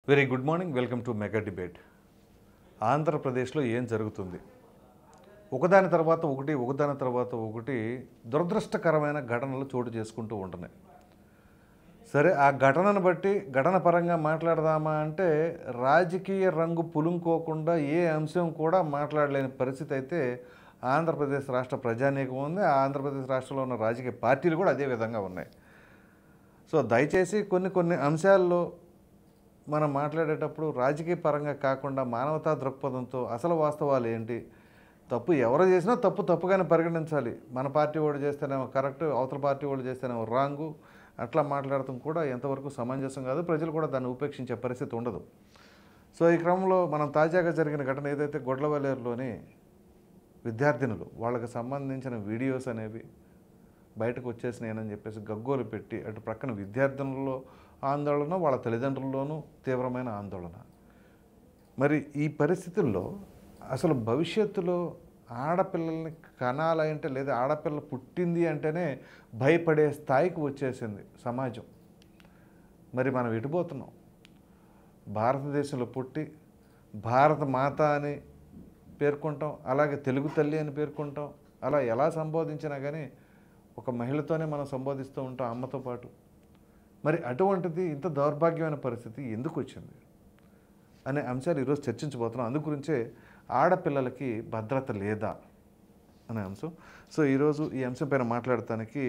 Very good morning. Welcome to mega debate. ఆంధ్రప్రదేశ్లో ఏం జరుగుతుంది? ఒకదాని తర్వాత ఒకటి దురదృష్టకరమైన ఘటనలు చోటు చేసుకుంటూ ఉంటున్నాయి. సరే, ఆ ఘటనను బట్టి ఘటన పరంగా మాట్లాడదామా అంటే రాజకీయ రంగు పులుముకోకుండా ఏ అంశం కూడా మాట్లాడలేని పరిస్థితి అయితే ఆంధ్రప్రదేశ్ రాష్ట్ర ప్రజానీకం ఉంది. ఆంధ్రప్రదేశ్ రాష్ట్రంలో ఉన్న రాజకీయ పార్టీలు కూడా అదే విధంగా ఉన్నాయి. సో దయచేసి కొన్ని అంశాల్లో మనం మాట్లాడేటప్పుడు రాజకీయ పరంగా కాకుండా మానవతా దృక్పథంతో అసలు వాస్తవాలు ఏంటి, తప్పు ఎవరు చేసినా తప్పుగానే పరిగణించాలి. మన పార్టీ వాడు చేస్తేనేమో కరెక్ట్, అవతల పార్టీ వాడు చేస్తేనేమో రాంగు, అట్లా మాట్లాడటం కూడా ఎంతవరకు సమంజసం కాదు. ప్రజలు కూడా దాన్ని ఉపేక్షించే పరిస్థితి ఉండదు. సో ఈ క్రమంలో మనం తాజాగా జరిగిన ఘటన ఏదైతే గొడ్లవల్లేరులోని విద్యార్థినులు వాళ్ళకి సంబంధించిన వీడియోస్ అనేవి బయటకు వచ్చేసినాయని చెప్పేసి గగ్గోలు పెట్టి అటు ప్రక్కన విద్యార్థినుల్లో ఆందోళన, వాళ్ళ తల్లిదండ్రుల్లోనూ తీవ్రమైన ఆందోళన. మరి ఈ పరిస్థితుల్లో అసలు భవిష్యత్తులో ఆడపిల్లల్ని కనాలంటే లేదా ఆడపిల్ల పుట్టింది అంటేనే భయపడే స్థాయికి వచ్చేసింది సమాజం. మరి మనం ఎటుపోతున్నాం? భారతదేశంలో పుట్టి భారత మాత అని పేర్కొంటాం, అలాగే తెలుగు తల్లి అని పేర్కొంటాం. అలా ఎలా సంబోధించినా కానీ ఒక మహిళతోనే మనం సంబోధిస్తూ ఉంటాం, అమ్మతో పాటు. మరి అటువంటిది ఇంత దౌర్భాగ్యమైన పరిస్థితి ఎందుకు వచ్చింది అనే అంశాలు ఈరోజు చర్చించబోతున్నాం. అందు గురించే ఆడపిల్లలకి భద్రత లేదా అనే అంశం. సో ఈరోజు ఈ అంశం పైన మాట్లాడటానికి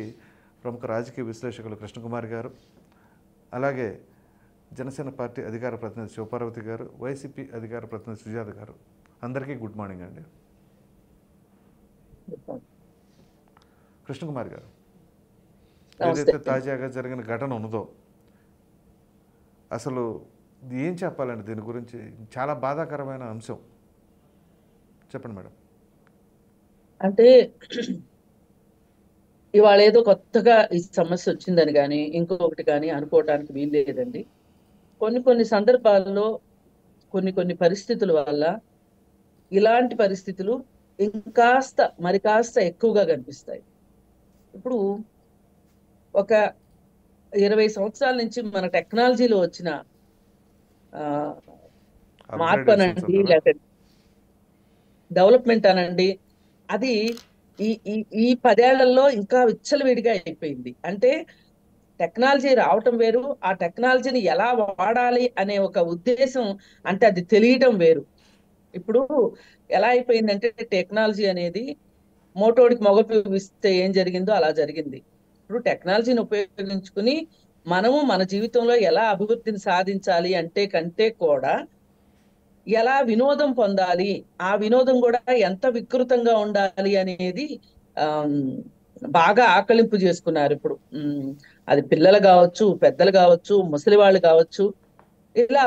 ప్రముఖ రాజకీయ విశ్లేషకులు కృష్ణకుమారి గారు, అలాగే జనసేన పార్టీ అధికార ప్రతినిధి శివపార్వతి గారు, వైసీపీ అధికార ప్రతినిధి సుజాత గారు. అందరికీ గుడ్ మార్నింగ్ అండి. కృష్ణకుమారి గారు, ఏదైతే తాజాగా జరిగిన ఘటన ఉన్నదో అసలు ఏం చెప్పాలండి దీని గురించి? చాలా బాధాకరమైన అంశం, చెప్పండి మేడం. అంటే ఇవాళ ఏదో కొత్తగా ఈ సమస్య వచ్చిందని కానీ ఇంకొకటి కానీ అనుకోవటానికి వీలు లేదండి. కొన్ని సందర్భాల్లో కొన్ని పరిస్థితుల వల్ల ఇలాంటి పరిస్థితులు మరి కాస్త ఎక్కువగా కనిపిస్తాయి. ఇప్పుడు ఒక 20 సంవత్సరాల నుంచి మన టెక్నాలజీలో వచ్చిన మార్పు అనండి, లేకపోతే డెవలప్మెంట్ అనండి, అది ఈ 10 ఏళ్లలో ఇంకా విచ్చలవిడిగా అయిపోయింది. అంటే టెక్నాలజీ రావటం వేరు, ఆ టెక్నాలజీని ఎలా వాడాలి అనే ఒక ఉద్దేశం, అంటే అది తెలియటం వేరు. ఇప్పుడు ఎలా అయిపోయిందంటే టెక్నాలజీ అనేది మోటోడికి మొగ ఇస్తే ఏం జరిగిందో అలా జరిగింది. ఇప్పుడు టెక్నాలజీని ఉపయోగించుకుని మనము మన జీవితంలో ఎలా అభివృద్ధిని సాధించాలి అంటే కంటే కూడా ఎలా వినోదం పొందాలి, ఆ వినోదం కూడా ఎంత వికృతంగా ఉండాలి అనేది బాగా ఆకలింపు చేసుకున్నారు. ఇప్పుడు అది పిల్లలు కావచ్చు, పెద్దలు కావచ్చు, ముసలి వాళ్ళు కావచ్చు, ఇలా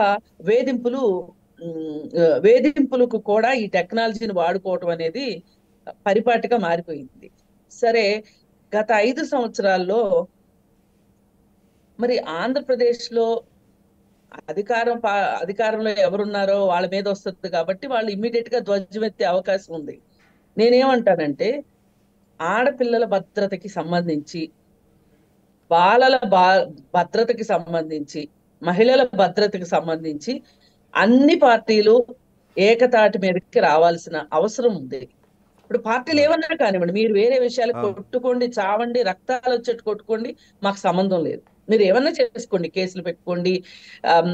వేధింపులకు కూడా ఈ టెక్నాలజీని వాడుకోవటం అనేది పరిపాటిగా మారిపోయింది. సరే, గత 5 సంవత్సరాల్లో మరి ఆంధ్రప్రదేశ్లో అధికారంలో ఎవరున్నారో వాళ్ళ మీద వస్తుంది కాబట్టి వాళ్ళు ఇమ్మీడియట్ గా ధ్వజమెత్తే అవకాశం ఉంది. నేనేమంటానంటే ఆడపిల్లల భద్రతకి సంబంధించి, బాలల భద్రతకి సంబంధించి, మహిళల భద్రతకి సంబంధించి అన్ని పార్టీలు ఏకతాటి మీదకి రావాల్సిన అవసరం ఉంది. ఇప్పుడు పార్టీలు ఏమన్నా కానివ్వండి, మీరు వేరే విషయాలు కొట్టుకోండి, చావండి, రక్తాలు వచ్చేట్టు కొట్టుకోండి, మాకు సంబంధం లేదు. మీరు ఏమన్నా చేసుకోండి, కేసులు పెట్టుకోండి,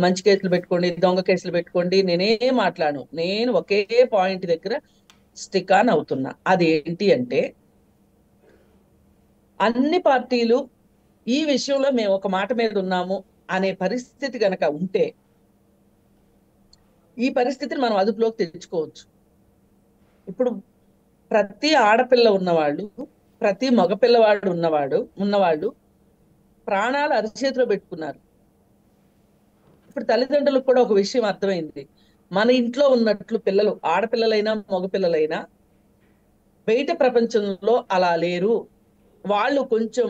మంచి కేసులు పెట్టుకోండి, దొంగ కేసులు పెట్టుకోండి, నేనేం మాట్లాడను. నేను ఒకే పాయింట్ దగ్గర స్టిక్ ఆన్ అవుతున్నా. అదేంటి అంటే అన్ని పార్టీలు ఈ విషయంలో మేము ఒక మాట మీద ఉన్నాము అనే పరిస్థితి గనక ఉంటే ఈ పరిస్థితిని మనం అదుపులోకి తెచ్చుకోవచ్చు. ఇప్పుడు ప్రతి ఆడపిల్ల ఉన్నవాళ్ళు, ప్రతి మగపిల్లవాడు ఉన్నవాళ్ళు ప్రాణాలు అరిచేతిలో పెట్టుకున్నారు. ఇప్పుడు తల్లిదండ్రులకు కూడా ఒక విషయం అర్థమైంది. మన ఇంట్లో ఉన్నట్లు పిల్లలు, ఆడపిల్లలైనా మగపిల్లలైనా బయట ప్రపంచంలో అలా లేరు. వాళ్ళు కొంచెం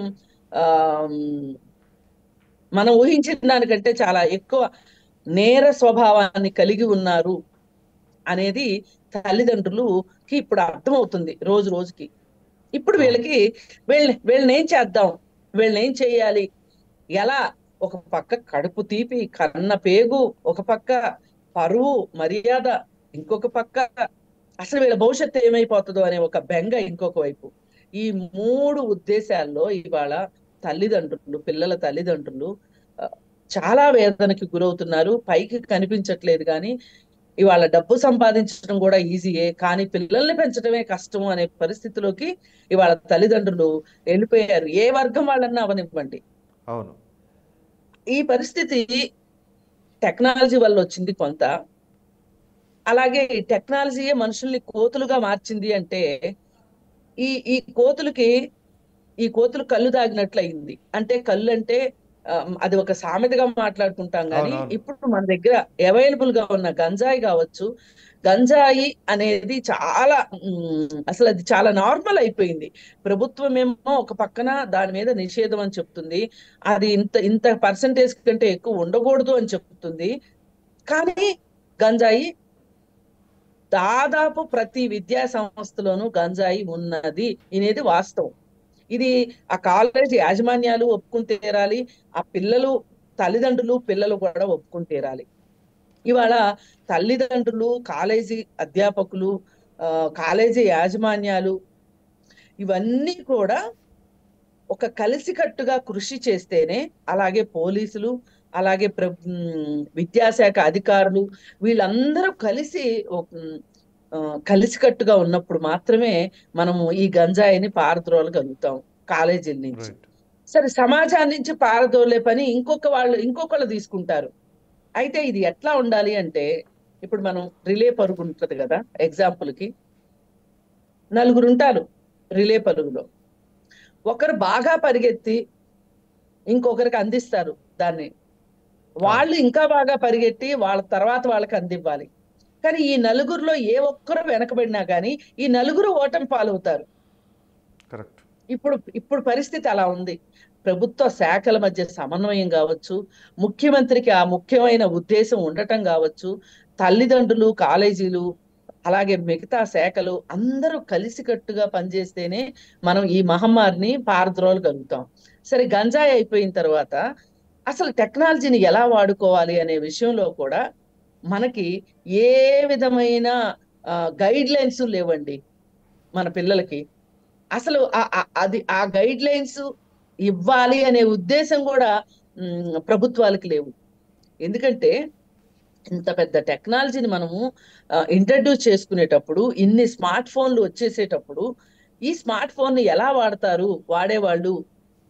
మనం ఊహించిన దానికంటే చాలా ఎక్కువ నేర స్వభావాన్ని కలిగి ఉన్నారు అనేది తల్లిదండ్రులకి ఇప్పుడు అర్థమవుతుంది రోజు రోజుకి. ఇప్పుడు వీళ్ళని ఏం చేద్దాం, వీళ్ళని ఏం చేయాలి, ఎలా ఒక పక్క కడుపు తీపి, కన్న పేగు, ఒక పక్క పరువు, మర్యాద, ఇంకొక పక్క అసలు వీళ్ళ భవిష్యత్తు ఏమైపోతుందో అనే ఒక బెంగ ఇంకొక వైపు. ఈ 3 ఉద్దేశాల్లో ఇవాళ పిల్లల తల్లిదండ్రులు ఆ, చాలా వేదనకి గురవుతున్నారు. పైకి కనిపించట్లేదు కానీ ఇవాళ డబ్బు సంపాదించడం కూడా ఈజీయే, కానీ పిల్లల్ని పెంచడమే కష్టం అనే పరిస్థితిలోకి ఇవాళ తల్లిదండ్రులు వెళ్ళిపోయారు. ఏ వర్గం వాళ్ళన్నా అవనివ్వండి. అవును. ఈ పరిస్థితి టెక్నాలజీ వల్ల వచ్చింది కొంత. అలాగే ఈ టెక్నాలజీయే మనుషుల్ని కోతులుగా మార్చింది అంటే ఈ ఈ కోతులకి ఈ కోతులు కళ్ళు తాగినట్లు అయింది. అంటే కళ్ళు అంటే అది ఒక సామెతగా మాట్లాడుకుంటాం కానీ అవునవును. ఇప్పుడు మన దగ్గర అవైలబుల్ గా ఉన్న గంజాయి కావచ్చు, గంజాయి అనేది చాలా అసలు అది చాలా నార్మల్ అయిపోయింది. ప్రభుత్వం ఏమో ఒక పక్కన దాని మీద నిషేధం అని చెప్తుంది, అది ఇంత ఇంత పర్సంటేజ్ కంటే ఎక్కువ ఉండకూడదు అని చెప్తుంది. కానీ గంజాయి దాదాపు ప్రతి విద్యా సంస్థలోనూ గంజాయి ఉన్నది అనేది వాస్తవం. ఇది ఆ కాలేజీ యాజమాన్యాలు ఒప్పుకుని తీరాలి, ఆ తల్లిదండ్రులు పిల్లలు కూడా ఒప్పుకుని తీరాలి. ఇవాళ తల్లిదండ్రులు, కాలేజీ అధ్యాపకులు, కాలేజీ యాజమాన్యాలు ఇవన్నీ కూడా ఒక కలిసికట్టుగా కృషి చేస్తేనే, అలాగే పోలీసులు, అలాగే విద్యాశాఖ అధికారులు వీళ్ళందరూ కలిసి కలిసికట్టుగా ఉన్నప్పుడు మాత్రమే మనము ఈ గంజాయిని పారద్రోలగలుగుతాం కాలేజీల నుంచి. రైట్. సరే, సమాజాన్ని నుంచి పారదోలే పని ఇంకొకళ్ళు తీసుకుంటారు. అయితే ఇది ఎట్లా ఉండాలి అంటే, ఇప్పుడు మనం రిలే పరుగు ఉంటది కదా, ఎగ్జాంపుల్ కి 4 ఉంటారు రిలే పరుగులో. ఒకరు బాగా పరిగెత్తి ఇంకొకరికి అందిస్తారు దాన్ని, వాళ్ళు ఇంకా బాగా పరిగెట్టి వాళ్ళ తర్వాత వాళ్ళకి అందివ్వాలి. కానీ ఈ నలుగురిలో ఏ ఒక్కరు వెనకబడినా కానీ ఈ నలుగురు ఓటమి పాలవుతారు. కరెక్ట్. ఇప్పుడు పరిస్థితి అలా ఉంది. ప్రభుత్వ శాఖల మధ్య సమన్వయం కావచ్చు, ముఖ్యమంత్రికి ఆ ముఖ్యమైన ఉద్దేశం ఉండటం కావచ్చు, తల్లిదండ్రులు, కాలేజీలు, అలాగే మిగతా శాఖలు అందరూ కలిసికట్టుగా పనిచేస్తేనే మనం ఈ మహమ్మారిని పారద్రోలగలుగుతాం. సరే, గంజాయి అయిపోయిన తర్వాత అసలు టెక్నాలజీని ఎలా వాడుకోవాలి అనే విషయంలో కూడా మనకి ఏ విధమైన గైడ్ లైన్స్ లేవండి మన పిల్లలకి. అసలు ఆ గైడ్ లైన్స్ ఇవ్వాలి అనే ఉద్దేశం కూడా ప్రభుత్వాలకి లేవు. ఎందుకంటే ఇంత పెద్ద టెక్నాలజీని మనము ఇంట్రడ్యూస్ చేసుకునేటప్పుడు, ఇన్ని స్మార్ట్ ఫోన్లు వచ్చేసేటప్పుడు ఈ స్మార్ట్ ఫోన్ ని ఎలా వాడతారు వాడేవాళ్ళు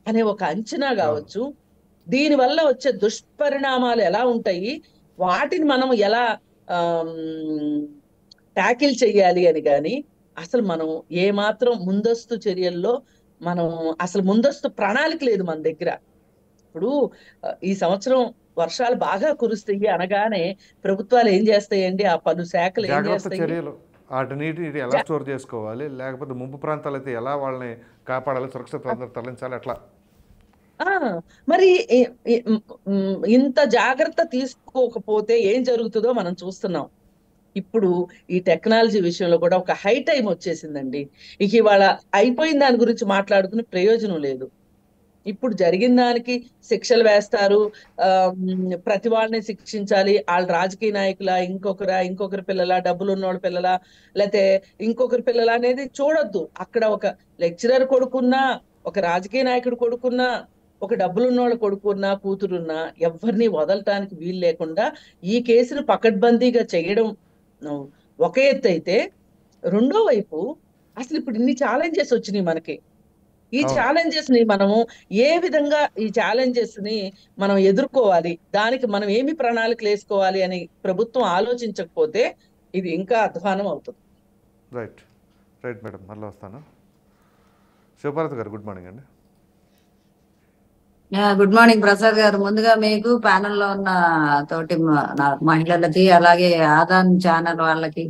అనే ఒక అంచనా కావచ్చు, దీనివల్ల వచ్చే దుష్పరిణామాలు ఎలా ఉంటాయి, వాటిని మనం ఎలా ట్యాకిల్ చెయ్యాలి అని కానీ అసలు మనం ఏమాత్రం ముందస్తు చర్యల్లో మనం అసలు ముందస్తు ప్రణాళిక లేదు మన దగ్గర. ఇప్పుడు ఈ సంవత్సరం వర్షాలు బాగా కురుస్తాయి అనగానే ప్రభుత్వాలు ఏం చేస్తాయండి, ఆ పలు శాఖలు ఏం జాగ్రత్త చేస్తాయి, చర్యలు, వాటి నీటిని ఎలా స్టోర్ చేసుకోవాలి, లేకపోతే ముంపు ప్రాంతాలు అయితే ఎలా వాళ్ళని కాపాడాలి, సురక్షిత ప్రాంతాలు తరలించాలి, అట్లా. ఆ మరి ఇంత జాగ్రత్త తీసుకోకపోతే ఏం జరుగుతుందో మనం చూస్తున్నాం. ఇప్పుడు ఈ టెక్నాలజీ విషయంలో కూడా ఒక హై టైం వచ్చేసిందండి. ఇవాళ అయిపోయిన దాని గురించి మాట్లాడుకునే ప్రయోజనం లేదు. ఇప్పుడు జరిగిన దానికి శిక్షలు వేస్తారు, ప్రతి వాళ్ళని శిక్షించాలి, వాళ్ళు రాజకీయ నాయకుల, ఇంకొకరి పిల్లల, డబ్బులు ఉన్నోళ్ళ పిల్లల, లేకపోతే ఇంకొకరి పిల్లల అనేది చూడొద్దు. అక్కడ ఒక లెక్చరర్ కొడుకున్నా, ఒక రాజకీయ నాయకుడు కొడుకున్నా, ఒక డబ్బులున్నోళ్ళ కొడుకున్నా, కూతురున్నా ఎవరిని వదలటానికి వీలు లేకుండా ఈ కేసును పకడ్బందీగా చేయడం ఒక ఎత్తు అయితే, రెండో వైపు అసలు ఇప్పుడు ఇన్ని ఛాలెంజెస్ వచ్చినాయి మనకి. ఈ ఛాలెంజెస్ ని మనము ఏ విధంగా ఈ ఛాలెంజెస్ ని మనం ఎదుర్కోవాలి, దానికి మనం ఏమి ప్రణాళికలు వేసుకోవాలి అని ప్రభుత్వం ఆలోచించకపోతే ఇది ఇంకా అధ్వానం అవుతుంది. రైట్. రైట్ మేడం, మళ్ళీ వస్తాను. శివపార్వతి గారు, గుడ్ మార్నింగ్ అండి. గుడ్ మార్నింగ్ ప్రసాద్ గారు. ముందుగా మీకు ప్యానెల్లో ఉన్న తోటి మహిళలకి, అలాగే ఆదాన్ ఛానల్ వాళ్ళకి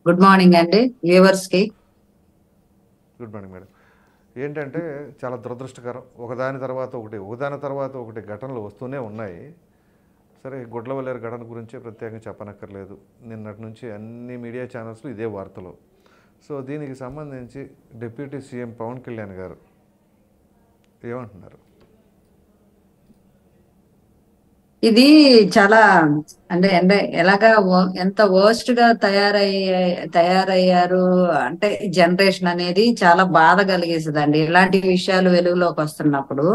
గుడ్ మార్నింగ్ అండి, వ్యూవర్స్ కి గుడ్ మార్నింగ్ మేడం. ఏంటంటే చాలా దురదృష్టకరం, ఒకదాని తర్వాత ఒకటి ఘటనలు వస్తూనే ఉన్నాయి. సరే, గుడ్లవల్లేరు ఘటన గురించి ప్రత్యేకంగా చెప్పనక్కర్లేదు, నిన్నటి నుంచి అన్ని మీడియా ఛానల్స్లో ఇదే వార్తలు. సో దీనికి సంబంధించి డిప్యూటీ సీఎం పవన్ కళ్యాణ్ గారు ఏమంటున్నారు? ఇది చాలా అంటే అంటే ఎలాగా ఎంత వర్స్ట్ గా తయారయ్యారు అంటే జనరేషన్ అనేది చాలా బాధ కలిగేస్తుందండి ఇలాంటి విషయాలు వెలుగులోకి వస్తున్నప్పుడు.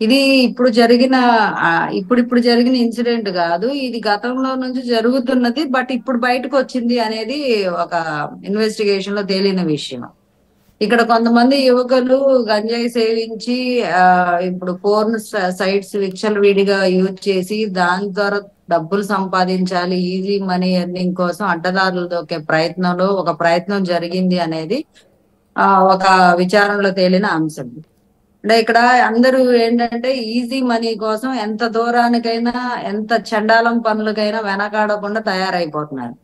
ఇది ఇప్పుడు జరిగిన ఇన్సిడెంట్ కాదు, ఇది గతంలో నుంచి జరుగుతున్నది, బట్ ఇప్పుడు బయటకు వచ్చింది అనేది ఒక ఇన్వెస్టిగేషన్ లో తేలిన విషయం. ఇక్కడ కొంతమంది యువకులు గంజాయి సేవించి ఆ ఇప్పుడు పోర్న్ సైట్స్ విచ్చలవిడిగా యూజ్ చేసి దాని ద్వారా డబ్బులు సంపాదించాలి, ఈజీ మనీ ఎర్నింగ్ కోసం అడ్డదారులు దొక్కే ప్రయత్నంలో ఒక ప్రయత్నం జరిగింది అనేది ఒక విచారణలో తేలిన అంశం. అంటే ఇక్కడ అందరూ ఏంటంటే ఈజీ మనీ కోసం ఎంత దూరానికైనా ఎంత చండాలం పనులకైనా వెనకాడకుండా తయారైపోతున్నారు.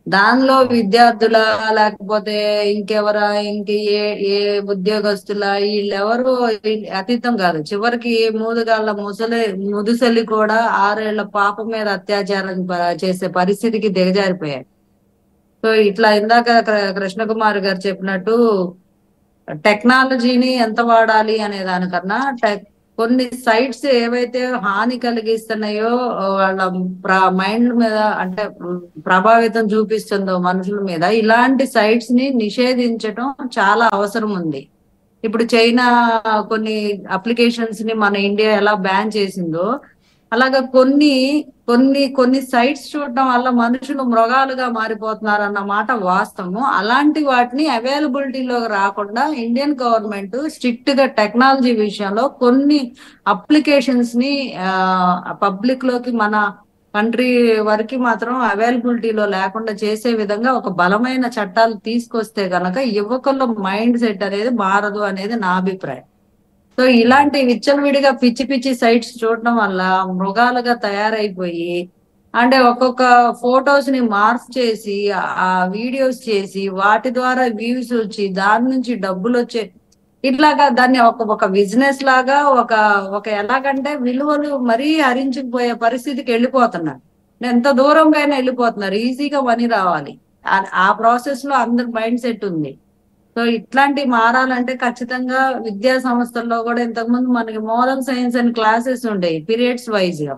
దానిలో విద్యార్థుల లేకపోతే ఇంకెవరా ఏ ఉద్యోగస్తుల వీళ్ళెవరు అతీతం కాదు. చివరికి మూదుగాళ్ళ ముదుసలి కూడా 6 ఏళ్ల పాప మీద అత్యాచారం చేసే పరిస్థితికి దిగజారిపోయాయి. సో ఇట్లా ఇందాక కృష్ణకుమార్ గారు చెప్పినట్టు టెక్నాలజీని ఎంత వాడాలి అనే దానికన్నా కొన్ని సైట్స్ ఏవైతే హాని కలిగిస్తున్నాయో వాళ్ళ మైండ్ మీద అంటే ప్రభావితం చూపిస్తుందో మనుషుల మీద, ఇలాంటి సైట్స్ ని నిషేధించడం చాలా అవసరం ఉంది. ఇప్పుడు చైనా కొన్ని అప్లికేషన్స్ ని మన ఇండియా ఎలా బ్యాన్ చేసిందో అలాగా కొన్ని సైట్స్ చూడటం వల్ల మనుషులు మృగాలుగా మారిపోతున్నారు అన్నమాట వాస్తవము. అలాంటి వాటిని అవైలబిలిటీలో రాకుండా ఇండియన్ గవర్నమెంట్ స్ట్రిక్ట్ గా టెక్నాలజీ విషయంలో కొన్ని అప్లికేషన్స్ ని పబ్లిక్ లోకి మన కంట్రీ వరకు మాత్రం అవైలబిలిటీలో లేకుండా చేసే విధంగా ఒక బలమైన చట్టాలు తీసుకొస్తే గనక యువకుల మైండ్ సెట్ అనేది మారదు అనేది నా అభిప్రాయం. సో ఇలాంటి విచ్చలవిడిగా పిచ్చి పిచ్చి సైట్స్ చూడటం వల్ల మృగాలుగా తయారైపోయి అంటే ఒక్కొక్క ఫొటోస్ ని మార్క్ చేసి ఆ వీడియోస్ చేసి వాటి ద్వారా వ్యూస్ వచ్చి దాని నుంచి డబ్బులు వచ్చే ఇట్లాగా దాన్ని ఒక బిజినెస్ లాగా ఒక ఎలాగంటే విలువలు మరీ హరించుకుపోయే పరిస్థితికి వెళ్ళిపోతున్నారు. ఎంత దూరంగా అయినా వెళ్ళిపోతున్నారు, ఈజీగా మనీ రావాలి. ఆ ప్రాసెస్ లో అందరి మైండ్ సెట్ ఉంది. సో ఇట్లాంటివి మారాలంటే ఖచ్చితంగా విద్యా సంస్థల్లో కూడా ఇంతకుముందు మనకి మోరల్ సైన్స్ అండ్ క్లాసెస్ ఉండేవి పీరియడ్స్ వైజ్ గా,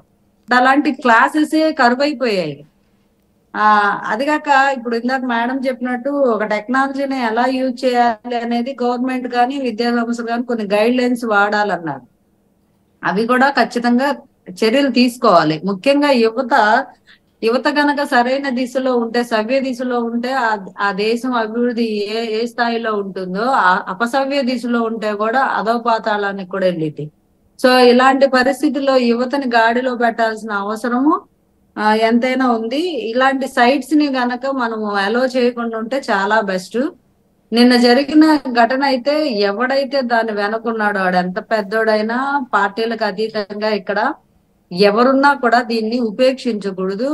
అలాంటి క్లాసెస్ కరువైపోయాయి. అదిగాక ఇప్పుడు ఇందాక మేడం చెప్పినట్టు ఒక టెక్నాలజీని ఎలా యూజ్ చేయాలి అనేది గవర్నమెంట్ కానీ విద్యా సంస్థలు కానీ కొన్ని గైడ్ లైన్స్ వాడాలన్నారు. అవి కూడా ఖచ్చితంగా చర్యలు తీసుకోవాలి. ముఖ్యంగా యువత గనక సరైన దిశలో ఉంటే, సవ్య దిశలో ఉంటే ఆ దేశం అభివృద్ధి ఏ స్థాయిలో ఉంటుందో అపసవ్య దిశలో ఉంటే కూడా అధోపాతాళానికి కూడా వెళ్ళింది. సో ఇలాంటి పరిస్థితుల్లో యువతని గాడిలో పెట్టాల్సిన అవసరము ఎంతైనా ఉంది. ఇలాంటి సైట్స్ ని గనక మనము అలో చేయకుండా ఉంటే చాలా బెస్ట్. నిన్న జరిగిన ఘటన అయితే ఎవడైతే దాన్ని వెనుకున్నాడో వాడు ఎంత పెద్దోడైనా పార్టీలకు అతీతంగా ఇక్కడ ఎవరున్నా కూడా దీన్ని ఉపేక్షించకూడదు.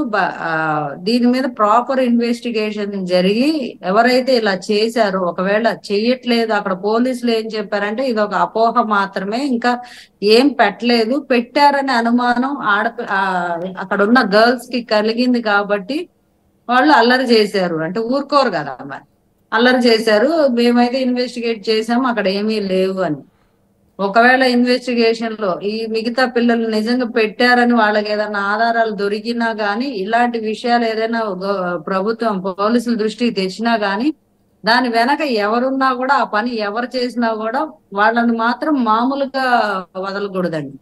దీని మీద ప్రాపర్ ఇన్వెస్టిగేషన్ జరిగి ఎవరైతే ఇలా చేశారో, ఒకవేళ చెయ్యట్లేదు అక్కడ పోలీసులు ఏం చెప్పారంటే ఇది ఒక అపోహ మాత్రమే, ఇంకా ఏం పెట్టలేదు, పెట్టారనే అనుమానం అక్కడ ఉన్న గర్ల్స్ కి కలిగింది కాబట్టి వాళ్ళు అల్లరి చేశారు అంటే ఊరుకోరు కదా, మరి అల్లరి చేశారు, మేమైతే ఇన్వెస్టిగేట్ చేసాము అక్కడ ఏమీ లేవు అని. ఒకవేళ ఇన్వెస్టిగేషన్ లో ఈ మిగతా పిల్లలు నిజంగా పెట్టారని వాళ్ళకి ఏదైనా ఆధారాలు దొరికినా గానీ, ఇలాంటి విషయాలు ఏదైనా ప్రభుత్వం పోలీసుల దృష్టికి తెచ్చినా గానీ దాని వెనక ఎవరున్నా కూడా ఆ పని ఎవరు చేసినా కూడా వాళ్ళని మాత్రం మామూలుగా వదలకూడదండి.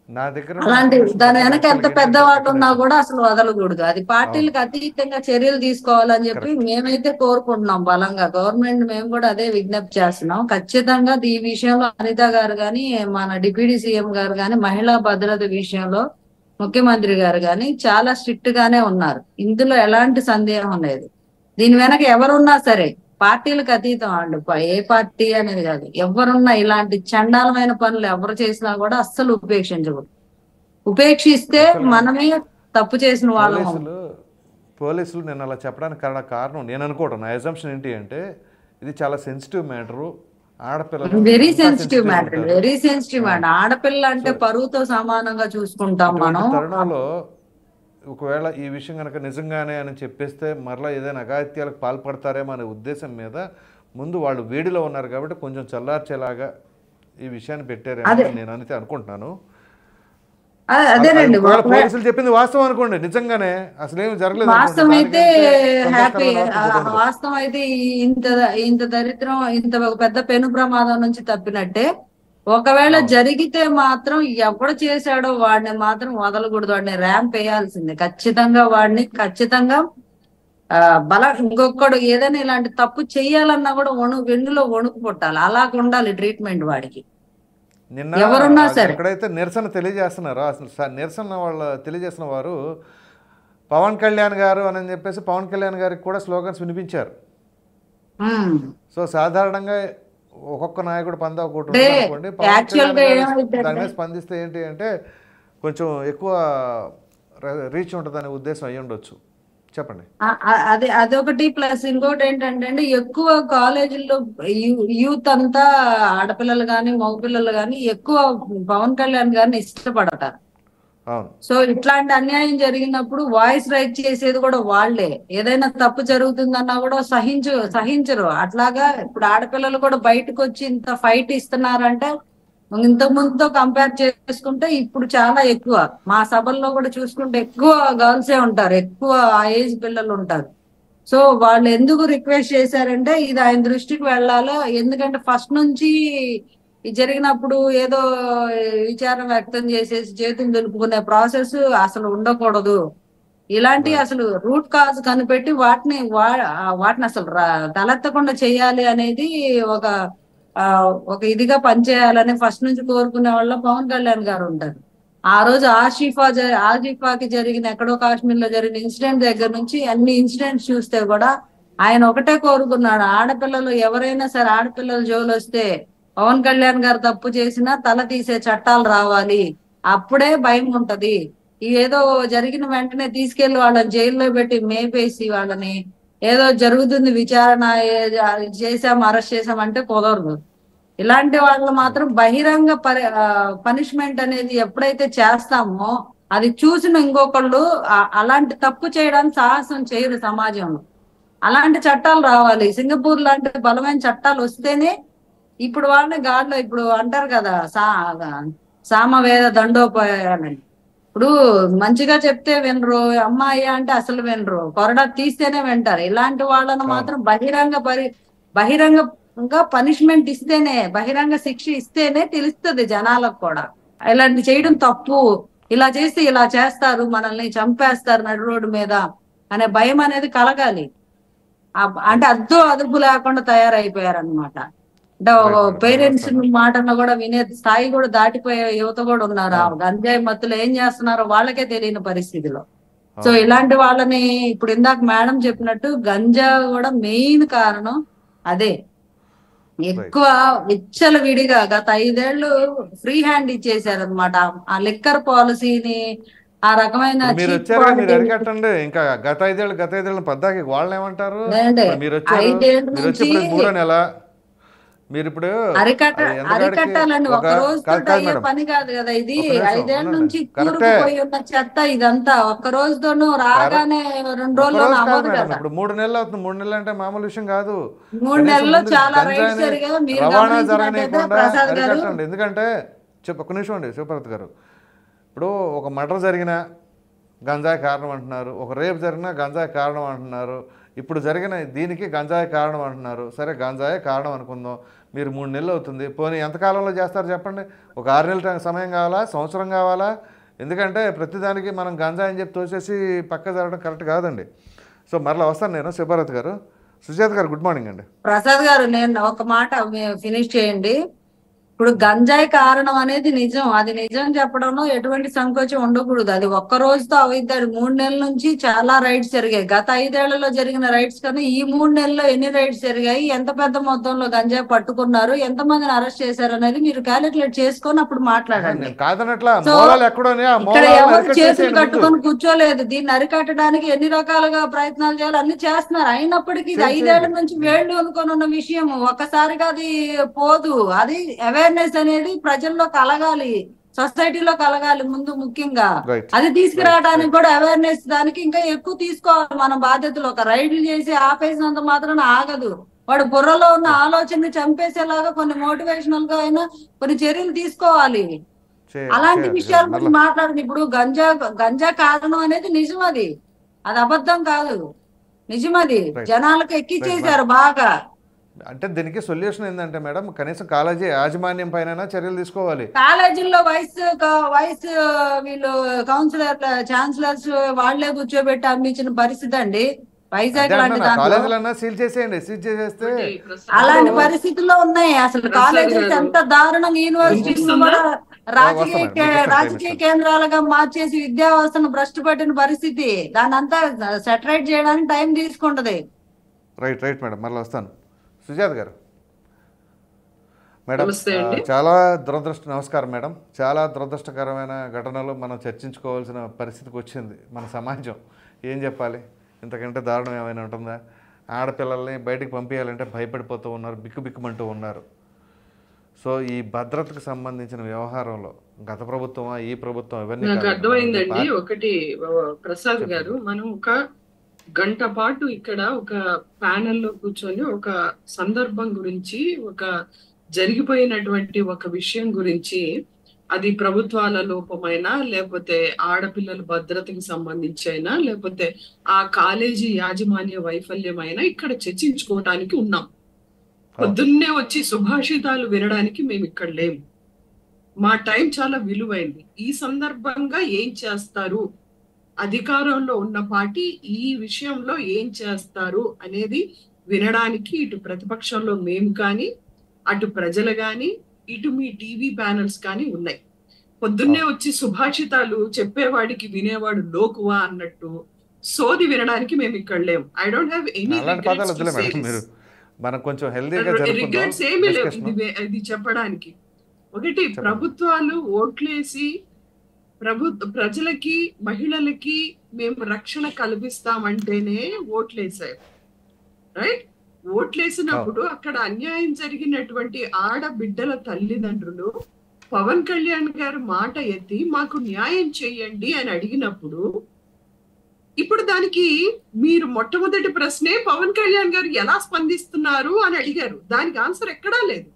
నా దగ్గర అలాంటి దాని వెనక ఎంత పెద్దవాళ్ళు ఉన్నా కూడా అసలు వదలకూడదు. అది పార్టీలకు అతీతంగా చర్యలు తీసుకోవాలని చెప్పి మేమైతే కోరుకుంటున్నాం బలంగా. గవర్నమెంట్ మేము కూడా అదే విజ్ఞప్తి చేస్తున్నాం. ఖచ్చితంగా ఈ విషయంలో అనిత గారు కానీ, మన డిప్యూటీ సీఎం గారు కానీ, మహిళా భద్రత విషయంలో ముఖ్యమంత్రి గారు కానీ చాలా స్ట్రిక్ట్ గానే ఉన్నారు. ఇందులో ఎలాంటి సందేహం లేదు. దీని వెనక ఎవరున్నా సరే పార్టీలకు అతీతం వాళ్ళు, ఏ పార్టీ అనేది కాదు, ఎవరున్నా ఇలాంటి చండాలమైన పనులు ఎవరు చేసినా కూడా అస్సలు ఉపేక్షించకూడదు. ఉపేక్షిస్తే మనమే తప్పు చేసిన వాళ్ళం. పోలీసులు నేను అలా చెప్పడానికి కారణం నేను అనుకోవడం, నా ఎజంప్షన్ ఏంటి అంటే ఇది చాలా సెన్సిటివ్ మ్యాటరు. ఆడపిల్లలు very sensitive matter, very sensitive matter. ఆడపిల్ల అంటే పరువుతో సమానంగా చూసుకుంటాం మనం. తరుణంలో ఒకవేళ ఈ విషయం కనుక నిజంగానే అని చెప్పేస్తే మరలా ఏదైనా అఘాయిత్యాలకు పాల్పడతారేమో అనే ఉద్దేశం మీద ముందు వాళ్ళు వేడిలో ఉన్నారు కాబట్టి కొంచెం చల్లార్చేలాగా ఈ విషయాన్ని పెట్టారేమో నేను అయితే అనుకుంటున్నాను. అదేనండి ఒకవేళ పోలీసులు చెప్పింది వాస్తవం అనుకోండి, నిజంగానే అసలేమి జరగలేదు అనుకోండి, వాస్తవం అయితే హ్యాపీ, సంతోషకరమైన వార్త ఇంకోటి ఉండదు. వాస్తవం అయితే ఇంత ఇంత దరిద్రం, ఇంత ఒక పెద్ద పెను ప్రమాదం నుంచి తప్పినట్టే. ఒకవేళ అవును. జరిగితే మాత్రం ఎవడు చేశాడో వాడిని మాత్రం వదలకూడదు, వాడిని ర్యాంప్ వేయాల్సిందే ఖచ్చితంగా. వాడిని ఖచ్చితంగా ఇంకొకడు ఏదైనా ఇలాంటి తప్పు చెయ్యాలన్నా కూడా వెన్నులో వణుకు పుట్టాలి, అలాగ ఉండాలి ట్రీట్మెంట్ వాడికి, నిన్న ఎవరున్నా సరే. ఎక్కడైతే నిరసన తెలియజేస్తున్నారో అసలు నిరసన వాళ్ళు తెలియజేసిన వారు పవన్ కళ్యాణ్ గారు అని చెప్పేసి పవన్ కళ్యాణ్ గారికి కూడా స్లోగన్స్ వినిపించారు. సో సాధారణంగా ఒక్కొక్క నాయకుడు పందా ఒకటి ఉంటుంది అనుకోండి, పవన్ కళ్యాణ్ గారు దాని మీద స్పందిస్తే ఏంటి అంటే కొంచెం ఎక్కువ రీచ్ ఉంటుందనే ఉద్దేశం అయ్యి ఉండొచ్చు. చెప్పండి. అదొకటి. ప్లస్ ఇంకోటి ఏంటంటే అండి, ఎక్కువ కాలేజీల్లో యూత్ అంతా ఆడపిల్లలు కానీ మగపిల్లలు కానీ ఎక్కువ పవన్ కళ్యాణ్ గారిని ఇష్టపడతారు. సో ఇట్లాంటి అన్యాయం జరిగినప్పుడు వాయిస్ రైట్ చేసేది కూడా వాళ్లే. ఏదైనా తప్పు జరుగుతుందన్నా కూడా సహించరు. అట్లాగా ఇప్పుడు ఆడపిల్లలు కూడా బయటకు వచ్చి ఇంత ఫైట్ ఇస్తున్నారంటే ఇంతకు ముందుతో కంపేర్ చేసుకుంటే ఇప్పుడు చాలా ఎక్కువ. మా సభల్లో కూడా చూసుకుంటే ఎక్కువ గర్ల్సే ఉంటారు, ఎక్కువ ఆ ఏజ్ పిల్లలు ఉంటారు. సో వాళ్ళు ఎందుకు రిక్వెస్ట్ చేశారంటే ఇది ఆయన దృష్టికి వెళ్ళాలి. ఎందుకంటే ఫస్ట్ నుంచి జరిగినప్పుడు ఏదో విచారం వ్యక్తం చేసేసి చేతులు దులుపుకునే ప్రాసెస్ అసలు ఉండకూడదు. ఇలాంటి అసలు రూట్ కాజ్ కనిపెట్టి వాటిని అసలు తలెత్తకుండా చేయాలి అనేది ఒక ఇదిగా పనిచేయాలని ఫస్ట్ నుంచి కోరుకునే వాళ్ళ పవన్ కళ్యాణ్ గారు ఉంటారు. ఆ రోజు ఆసిఫాకి జరిగిన ఎక్కడో కాశ్మీర్ లో జరిగిన ఇన్సిడెంట్ దగ్గర నుంచి అన్ని ఇన్సిడెంట్స్ చూస్తే కూడా ఆయన ఒకటే కోరుకున్నాడు, ఆడపిల్లలు ఎవరైనా సరే ఆడపిల్లలు జోలు వస్తే పవన్ కళ్యాణ్ గారు తప్పు చేసినా తల తీసే చట్టాలు రావాలి, అప్పుడే భయం ఉంటది. ఏదో జరిగిన వెంటనే తీసుకెళ్లి వాళ్ళని జైల్లో పెట్టి మేపేసి వాళ్ళని ఏదో జరుగుతుంది విచారణ అరెస్ట్ చేసామంటే కుదరదు. ఇలాంటి వాళ్ళు మాత్రం బహిరంగ పనిష్మెంట్ అనేది ఎప్పుడైతే చేస్తామో అది చూసిన ఇంకొకళ్ళు అలాంటి తప్పు చేయడానికి సాహసం చేయరు సమాజంలో. అలాంటి చట్టాలు రావాలి. సింగపూర్ లాంటి బలమైన చట్టాలు వస్తేనే ఇప్పుడు వాళ్ళని గాడిలో ఇప్పుడు అంటారు కదా సామవేద దండోపాయాలని. ఇప్పుడు మంచిగా చెప్తే వినరు, అమ్మాయి అంటే అసలు వినరు, కొరడా తీస్తేనే వింటారు. ఇలాంటి వాళ్ళను మాత్రం బహిరంగంగా పనిష్మెంట్ ఇస్తేనే, బహిరంగ శిక్ష ఇస్తేనే తెలుస్తుంది జనాలకు కూడా ఇలాంటి చేయడం తప్పు, ఇలా చేస్తే ఇలా చేస్తారు, మనల్ని చంపేస్తారు నడు రోడ్డు మీద అనే భయం అనేది కలగాలి. అంటే అదుపు లేకుండా తయారైపోయారనమాట. అంటే పేరెంట్స్ మాటను కూడా వినే స్థాయి కూడా దాటిపోయే యువత కూడా ఉన్నారు. గంజాయి మత్తులు ఏం చేస్తున్నారో వాళ్ళకే తెలియని పరిస్థితిలో. సో ఇలాంటి వాళ్ళని ఇప్పుడు ఇందాక మేడం చెప్పినట్టు గంజా కూడా మెయిన్ కారణం అదే. ఎక్కువ విచ్చల విడిగా గత 5 ఏళ్ళు ఫ్రీ హ్యాండ్ ఇచ్చేసారనమాట ఆ లిక్కర్ పాలసీని. ఆ రకమైన మీరు అరికట్టండి. ఇంకా గత 5 ఏళ్ళు పద్దాకి వాళ్ళు ఏమంటారు, మీరు వచ్చి 3వ నెల మీరు ఇప్పుడు అరికట్టాలండి. ఒక రోజుతో అయ్యే పని కాదు కదా ఇది. 5 ఏళ్ల నుంచి కూరుకుపోయి ఉన్న చెత్త ఇదంతా ఒక్క రోజుతోనూ రాగానే 2 రోజుల్లోనూ అవ్వదు కదా. ఇప్పుడు 3 నెలలు అవుతుంది. 3 నెలలు అంటే మామూలు విషయం కాదు. 3 నెలల్లో చాలా రైట్స్ జరిగాయి. మీరు అరికట్టండి. ఎందుకంటే ఒక్క నిమిషం అండి శివపార్వతి గారు, ఇప్పుడు ఒక మర్డర్ జరిగినా గంజాయి కారణం అంటున్నారు, ఒక రేప్ జరిగినా గంజాయి కారణం అంటున్నారు, ఇప్పుడు జరిగిన దీనికి గంజాయి కారణం అంటున్నారు. సరే గంజాయి కారణం అనుకుందాం, మీరు 3 నెలలు అవుతుంది. పోనీ ఎంతకాలంలో చేస్తారు చెప్పండి? ఒక 6 నెలల సమయం కావాలా, సంవత్సరం కావాలా? ఎందుకంటే ప్రతిదానికి మనం గంజాయి అని చెప్పి తోసేసి పక్క జరగడం కరెక్ట్ కాదండి. సో మరలా వస్తాను నేను. శివపార్వతి గారు, సుజాత గారు గుడ్ మార్నింగ్ అండి. ప్రసాద్ గారు నేను ఒక మాట ఫినిష్ చేయండి. ఇప్పుడు గంజాయి కారణం అనేది నిజం, అది నిజం చెప్పడంలో ఎటువంటి సంకోచం ఉండకూడదు. అది ఒక్క రోజుతో అవుతుంది. 3 నెలల నుంచి చాలా రైడ్స్ జరిగాయి. గత 5 ఏళ్లలో జరిగిన రైడ్స్ కన్నా ఈ 3 నెలల్లో ఎన్ని రైడ్స్ జరిగాయి, ఎంత పెద్ద మొత్తంలో గంజాయి పట్టుకున్నారు, ఎంతమందిని అరెస్ట్ చేశారు అనేది మీరు క్యాలిక్యులేట్ చేసుకొని అప్పుడు మాట్లాడండి. ఇక్కడ ఎవరు చేతులు కట్టుకొని కూర్చోలేదు. దీన్ని అరికట్టడానికి ఎన్ని రకాలుగా ప్రయత్నాలు చేయాలి అన్ని చేస్తున్నారు. అయినప్పటికీ ఇది 5 ఏళ్ల నుంచి వేళ్ళు అనుకొని ఉన్న విషయం ఒక్కసారిగా అది పోదు. అది అవేర్నెస్ అనేది ప్రజల్లో కలగాలి, సొసైటీలో కలగాలి ముందు ముఖ్యంగా. అది తీసుకురావడానికి కూడా అవేర్నెస్ దానికి ఇంకా ఎక్కువ తీసుకోవాలి మన బాధ్యతలు. ఒక రైడ్లు చేసి ఆపేసినంత మాత్రాన ఆగదు. వాడు బుర్రలో ఉన్న ఆలోచనని చంపేసేలాగా కొన్ని మోటివేషనల్ గా అయినా కొన్ని చర్యలు తీసుకోవాలి. అలాంటి విషయాల గురించి మాట్లాడింది. ఇప్పుడు గంజా కారణం అనేది నిజం, అది అబద్ధం కాదు, నిజం. అది జనాలకు ఎక్కిచ్చేసారు బాగా. అంటే దీనికి సొల్యూషన్ ఏంటంటే మేడం, కనీసం కాలేజీ యాజమాన్యం పైన చర్యలు తీసుకోవాలి. కాలేజీల్లో వైస్ వీళ్ళు కౌన్సిలర్ ఛాన్సలర్స్ వాళ్లే కూర్చోబెట్టి అమ్మించిన పరిస్థితి అండి వైజాగ్ లాంటి కాలేజీలన్నా సీల్ చేసేయండి. సీల్ చేసేస్తే అలాంటి పరిస్థితుల్లో ఉన్నాయి. అసలు కాలేజెస్ ఎంత దారుణంగా, యూనివర్సిటీలు కూడా రాజకీయ కేంద్రాలుగా మార్చేసి విద్యా వ్యవస్థను భ్రష్టు పట్టిన పరిస్థితి. దాన్ని అంతా సెటరేట్ చేయడానికి టైం తీసుకుంటది. రైట్ మేడం, మళ్ళీ వస్తాను. సుజాత గారు మేడం, చాలా నమస్కారం మేడం. చాలా దురదృష్టకరమైన ఘటనలు మనం చర్చించుకోవాల్సిన పరిస్థితికి వచ్చింది మన సమాజం. ఏం చెప్పాలి, ఇంతకంటే దారుణం ఏమైనా ఉంటుందా? ఆడపిల్లల్ని బయటికి పంపించాలంటే భయపడిపోతూ ఉన్నారు, బిక్కుబిక్కుమంటూ ఉన్నారు. సో ఈ భద్రతకు సంబంధించిన వ్యవహారంలో గత ప్రభుత్వమా ఈ ప్రభుత్వం ఇవన్నీ నాకు అర్థమైందండి. ఒకటి ప్రసాద్ గారు, మనం ఒక గంట పాటు ఇక్కడ ఒక ప్యానెల్లో కూర్చొని ఒక సందర్భం గురించి, ఒక జరిగిపోయినటువంటి ఒక విషయం గురించి, అది ప్రభుత్వాల లోపమైనా లేకపోతే ఆడపిల్లల భద్రతకి సంబంధించి అయినా లేకపోతే ఆ కాలేజీ యాజమాన్య వైఫల్యమైనా ఇక్కడ చర్చించుకోవటానికి ఉన్నాం. పొద్దున్నే వచ్చి సుభాషితాలు వినడానికి మేము ఇక్కడ లేము. మా టైం చాలా విలువైంది. ఈ సందర్భంగా ఏం చేస్తారు, అధికారంలో ఉన్న పార్టీ ఈ విషయంలో ఏం చేస్తారు అనేది వినడానికి ఇటు ప్రతిపక్షంలో మేము కానీ, అటు ప్రజలు కానీ, ఇటు మీ టీవీ ప్యానల్స్ కానీ ఉన్నాయి. పొద్దున్నే వచ్చి సుభాషితాలు చెప్పేవాడికి వినేవాడు లోకువా అన్నట్టు సోది వినడానికి మేము ఇక్కడ లేము. I don't have any regrets ఏమీ లేవు ఇది చెప్పడానికి. ఒకటి, ప్రభుత్వాలు ఓట్లేసి ప్రజలకి, మహిళలకి మేము రక్షణ కల్పిస్తామంటేనే ఓట్లేసారు. రైట్? ఓట్లేసినప్పుడు అక్కడ అన్యాయం జరిగినటువంటి ఆడబిడ్డల తల్లిదండ్రులు పవన్ కళ్యాణ్ గారు మాట ఎత్తి మాకు న్యాయం చెయ్యండి అని అడిగినప్పుడు, ఇప్పుడు దానికి మీరు మొట్టమొదటి ప్రశ్నే పవన్ కళ్యాణ్ గారు ఎలా స్పందిస్తున్నారు అని అడిగారు. దానికి ఆన్సర్ ఎక్కడా లేదు.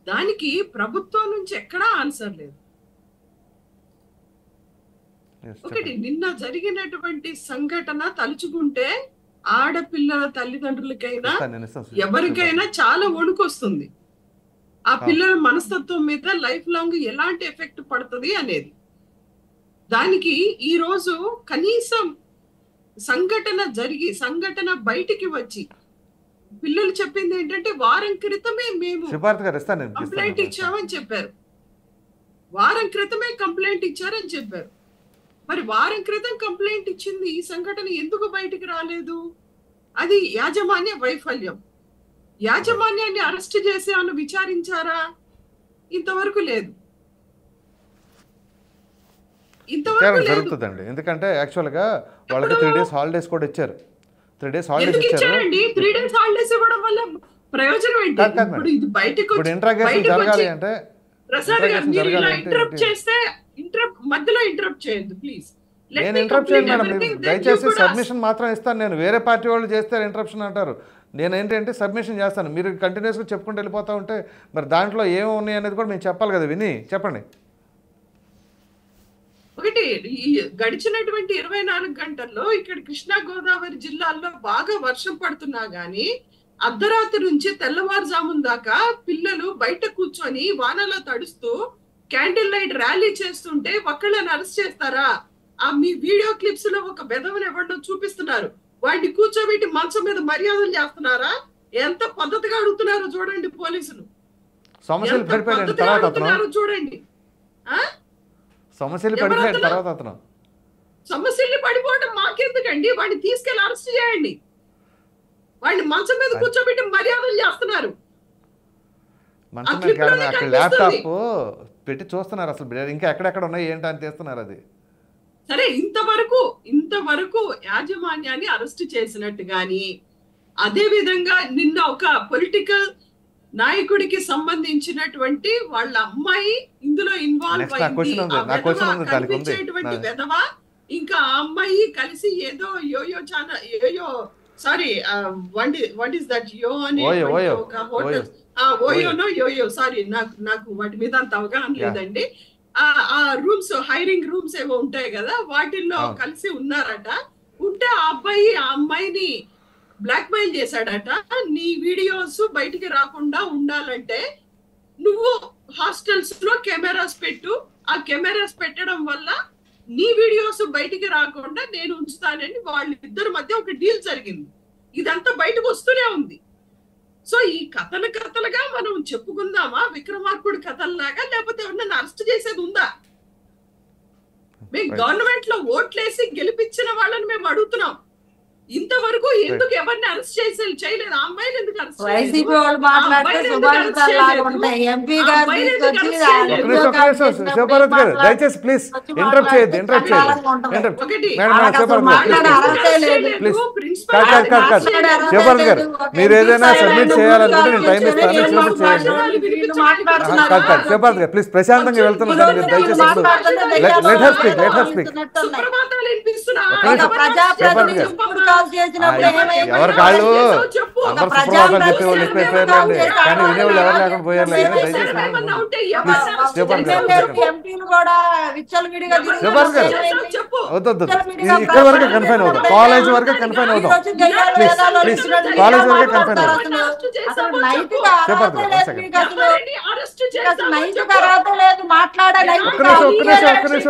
దానికి ప్రభుత్వం నుంచి ఎక్కడా ఆన్సర్ లేదు. ఒకటి, నిన్న జరిగినటువంటి సంఘటన తలుచుకుంటే ఆడపిల్లల తల్లిదండ్రులకైనా ఎవరికైనా చాలా వణుకొస్తుంది. ఆ పిల్లల మనస్తత్వం మీద లైఫ్ లాంగ్ ఎలాంటి ఎఫెక్ట్ పడుతుంది అనేది. దానికి ఈ రోజు కనీసం సంఘటన బయటికి వచ్చి పిల్లలు చెప్పింది ఏంటంటే, వారం క్రితమే మేము కంప్లైంట్ ఇచ్చామని చెప్పారు. వారం క్రితమే కంప్లైంట్ ఇచ్చారని చెప్పారు. మరి వారం క్రితం కంప్లైంట్ ఇచ్చింది ఈ సంఘటన ఎందుకు బయటికి రాలేదు? అది యాజమాన్య వైఫల్యం. యాజమాన్యాన్ని అరెస్ట్ చేసి అని విచారించారా? ఇంతవరకు లేదు. జరుగుతుందండి. ఎందుకంటే యాక్చువల్ గా వాళ్ళకి 3 days హాలిడేస్ కూడా ఇచ్చారు. 3 days హాలిడేస్ ఇచ్చారండి. 3 days హాలిడేస్ ఇవ్వడం వల్ల ప్రయోజనం ఏంటి? ఇప్పుడు ఇది బయటకు జరగాలి అంటే ప్రసాద్ గారు మీరు ఇలా ఇంటరప్ట్ చేస్తే మధ్యలో ఇంటరప్ట్ చేయొద్దు ప్లీజ్. నేను ఇంటరప్ట్ చేయను మేడం, దయచేసి సబ్మిషన్ మాత్రం ఇస్తాను. నేను వేరే పార్టీ వాళ్ళు చేస్తే ఇంటరప్షన్ అంటారు. నేను ఏంటంటే సబ్మిషన్ చేస్తాను. మీరు కంటిన్యూస్గా చెప్పుకుంటూ వెళ్ళిపోతూ ఉంటే మరి దాంట్లో ఏమి ఉన్నాయి అనేది కూడా మేము చెప్పాలి కదా. విని చెప్పండి. ఒకటి, ఈ గడిచినటువంటి 24 గంటల్లో ఇక్కడ కృష్ణా గోదావరి జిల్లాల్లో బాగా వర్షం పడుతున్నా గానీ అర్ధరాత్రి నుంచి తెల్లవారుజామున దాకా పిల్లలు బయట కూర్చొని వానలో తడుస్తూ క్యాండిల్ లైట్ ర్యాలీ చేస్తుంటే ఒక్కళ్ళని అరెస్ట్ చేస్తారా? ఆ మీ వీడియో క్లిప్స్ లో ఒక బెదవని ఎవరినో చూపిస్తున్నారు. వాడిని కూర్చోబెట్టి మంచం మీద మర్యాదలు చేస్తున్నారా? ఎంత పద్ధతిగా అడుగుతున్నారో చూడండి పోలీసులు. చూడండి, సమస్యల్ని పడిపోవడం మాకెందుకండి? వాడిని తీసుకెళ్లి అరెస్ట్ చేయండి. వాడిని మంచం మీద కూర్చోబెట్టి మర్యాదలు చేస్తున్నారు. ల్యాప్టాప్ పెట్టి చూస్తున్నారు. అసలు ఇంకా ఎక్కడెక్కడ ఉన్నాయి ఏంటి అని తీస్తున్నారు. అది సరే, ఇంతవరకు యాజమాన్యాన్ని అరెస్ట్ చేసినట్టు గాని, అదే విధంగా నిన్న ఒక పొలిటికల్ నాయకుడికి సంబంధించినటువంటి వాళ్ళ అమ్మాయి ఇందులో ఇన్వాల్వ్ కనిపించేటువంటి వెధవ, ఇంకా ఆ అమ్మాయి కలిసి ఏదో yo yo sorry what is that yo అనే ఓయో ఒక హోటల్ ఓయోనో యోయో సారీ నాకు వాటి మీద అంత అవగాహన లేదండి. ఆ రూమ్స్ హైరింగ్ రూమ్స్ ఏవో ఉంటాయి కదా, వాటిల్లో కలిసి ఉన్నారట. ఉంటే ఆ అబ్బాయి ఆ అమ్మాయిని బ్లాక్ మెయిల్ చేశాడట. నీ వీడియోస్ బయటికి రాకుండా ఉండాలంటే నువ్వు హాస్టల్స్ లో కెమెరాస్ పెట్టు, ఆ కెమెరాస్ పెట్టడం వల్ల నీ వీడియోస్ బయటికి రాకుండా నేను ఉంచుతానని వాళ్ళిద్దరి మధ్య ఒక డీల్ జరిగింది. ఇదంతా బయటకు వస్తూనే ఉంది. సో ఈ కథలుగా మనం చెప్పుకుందామా విక్రమార్కుడి కథల్లాగా, లేకపోతే ఎవరినైనా అరెస్ట్ చేసేది ఉందా? మేము గవర్నమెంట్ లో ఓట్లేసి గెలిపించిన వాళ్ళని మేము అడుగుతున్నాం. ఇంతవరకు ఎందుకు ఎవరిని అరెస్ట్ చేయలేదు? ఆ అమ్మాయిని ఎందుకు అరెస్ట్ వైసీపీ వాళ్ళు మాట్లాడితే సుభాషితాలు ఉంటాయి. ఎంపీ గారు శివభారత్ గారు దయచేసి ప్లీజ్ ఇంటరప్ట్ చేయొద్దు. శివభారత్ గారు మీరు ఏదైనా సబ్మిట్ చేయాలనుకుంటే నేను టైం ఇస్తాను, ఇచ్చినప్పుడు చేయండి. శివభారత్ గారు ప్లీజ్ ప్రశాంతంగా వెళ్తున్నాను. మీరు దయచేసి లెట్ హర్ స్పీక్. ఎవరు కాళ్ళు అందరు సుప్రభాతాలు చెప్పేవాళ్ళు ఎక్కువైపోయారండి, కానీ వినేవాళ్ళు ఎవరు లేకుండా పోయారు. దయచేసి ఇక్కడ వరకే కన్ఫైన్ అవుతాం, కాలేజ్ వరకే కన్ఫైన్ అవుతాం. ప్లీజ్ కాలేజ్ వరకే కన్ఫైన్ అవుతాం.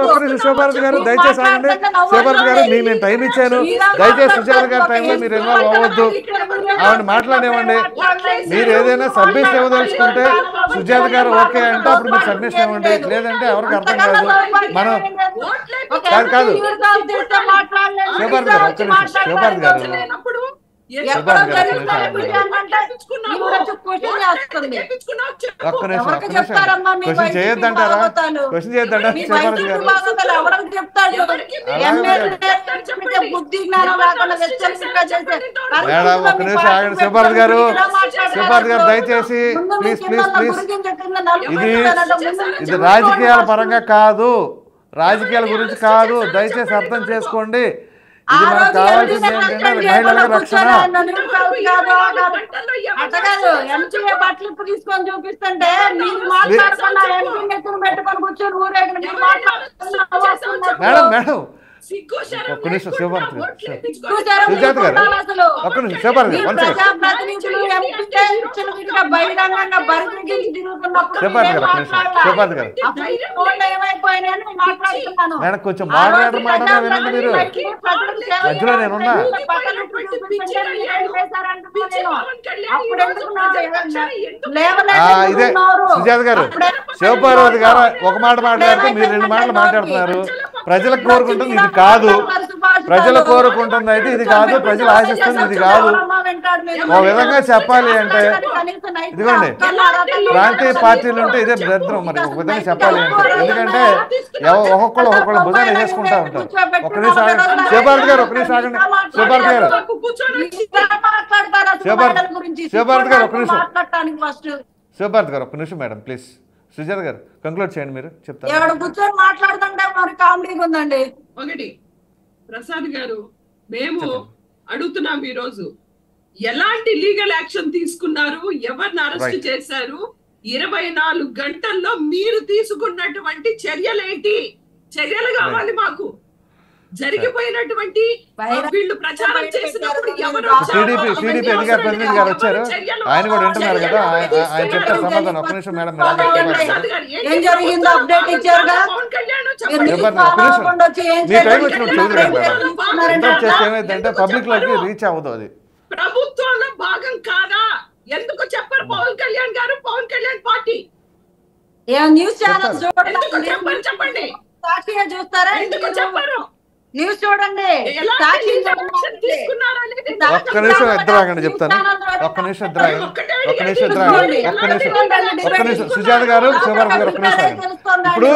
ఒక్క నిమిషం శివభారత్ గారు దయచేసి ఆగండి. శివభారత్ గారు మీకు నేను టైం ఇచ్చాను, దయచేసి సుజాత గారి టైంలో మీరు ఇన్వాల్వ్ అవ్వద్దు. ఆవిడ మాట్లాడేవ్వండి. మీరు ఏదైనా సబ్మిషన్ ఇవ్వదలుచుకుంటే సుజాత గారు ఓకే అంటే అప్పుడు మీరు సబ్మిషన్ ఇవ్వండి, లేదంటే ఎవరికి అర్థం కాదు. మనం కాదు శివభారత్ గారు ఒక్క నిమిషం. శివభారత్ గారు క్వశ్చన్ చేయొద్దంటారా? క్వశ్చన్ చేయొద్దంటారా శివభారత్ గారు? మేడం ఒక్క నిమిషం ఆగండి. శివభారత్ గారు దయచేసి ప్లీజ్ ప్లీజ్ ప్లీజ్. ఇది రాజకీయాల పరంగా కాదు, రాజకీయాల గురించి కాదు, దయచేసి అర్థం చేసుకోండి. ఇది మనకు కావాల్సింది ఏంటంటే మహిళల రక్షణ. తీసుకొని చూపిస్తుంటే మేడం మేడం ఒక్క నిమిషం శివభారత్ గారు, సుజాత గారు ఒక్క నిమిషం. శివభారత్ గారు శివభారత్ గారు ఒక్క నిమిషం. శివభారత్ గారు మేడం కొంచెం మాట్లాడడం వినండి. మీరు మధ్యలో నేనున్నా. ఇదే సుజాత గారు, శివభారత్ గారు ఒక మాట మాట్లాడితే మీరు రెండు మాటలు మాట్లాడుతున్నారు. ప్రజలకు కోరుకుంటుంది ఇది కాదు, ప్రజలు కోరుకుంటుంది అయితే ఇది కాదు, ప్రజలు ఆశిస్తుంది ఇది కాదు. ఒక విధంగా చెప్పాలి అంటే ఇదిగోండి ప్రాంతీయ పార్టీలు ఉంటే ఇదే దరిద్రం. మరి ఒక విధంగా చెప్పాలి అంటే, ఎందుకంటే ఒక్కొక్కళ్ళు భుజాన్ని వేసుకుంటా ఉంటారు. ఒక్క నిమిషం ఆగండి శివభారత్ గారు, ఒక్క నిమిషం ఆగండి శివభారత్ గారు. శివభారత్ గారు ఒక్క నిమిషం. శివభారత్ గారు ఒక్క నిమిషం మేడం ప్లీజ్. సుజాత గారు కంక్లూడ్ చేయండి, మీరు చెప్తారు. కూర్చొని మాట్లాడుతుంటే మరి కామెడీగా ఉందండి. ఒకటి ప్రసాద్ గారు మేము అడుగుతున్నాం ఈ రోజు ఎలాంటి లీగల్ యాక్షన్ తీసుకున్నారు, ఎవరిని అరెస్ట్ చేశారు, 24 గంటల్లో మీరు తీసుకున్నటువంటి చర్యలేంటి? చర్యలు కావాలి మాకు. జరిగిపోయినటువంటి వీళ్ళు ప్రచారం చేసినప్పుడు టీడీపీ అధికార ప్రతినిధి గారు వచ్చారు, ఆయన కూడా వింటున్నారు కదా, ఆయన చెప్తారు సమాధానం. ఒక్క నిమిషం మేడం మీ టైం వచ్చినప్పుడు చదువుతారు మేడం. ఇంటరప్ట్ చేస్తే ఏమైందంటే పబ్లిక్ లోకి రీచ్ అవ్వదు. అది ప్రభుత్వంలో భాగం కాదా? ఎందుకు చెప్పరు పవన్ కళ్యాణ్ గారు, Pawan Kalyan party? News channels చెప్పండి, చూస్తారా? ఎందుకు చెప్పరు? న్యూస్ చూడండి. ఒక్క నిమిషం ఇద్దరాగండి చెప్తాను. ఒక్క నిమిషం ఇద్దరాగండి. సుజాత గారు శివభారత్ గారు ఒక్క నిమిషం. ఇప్పుడు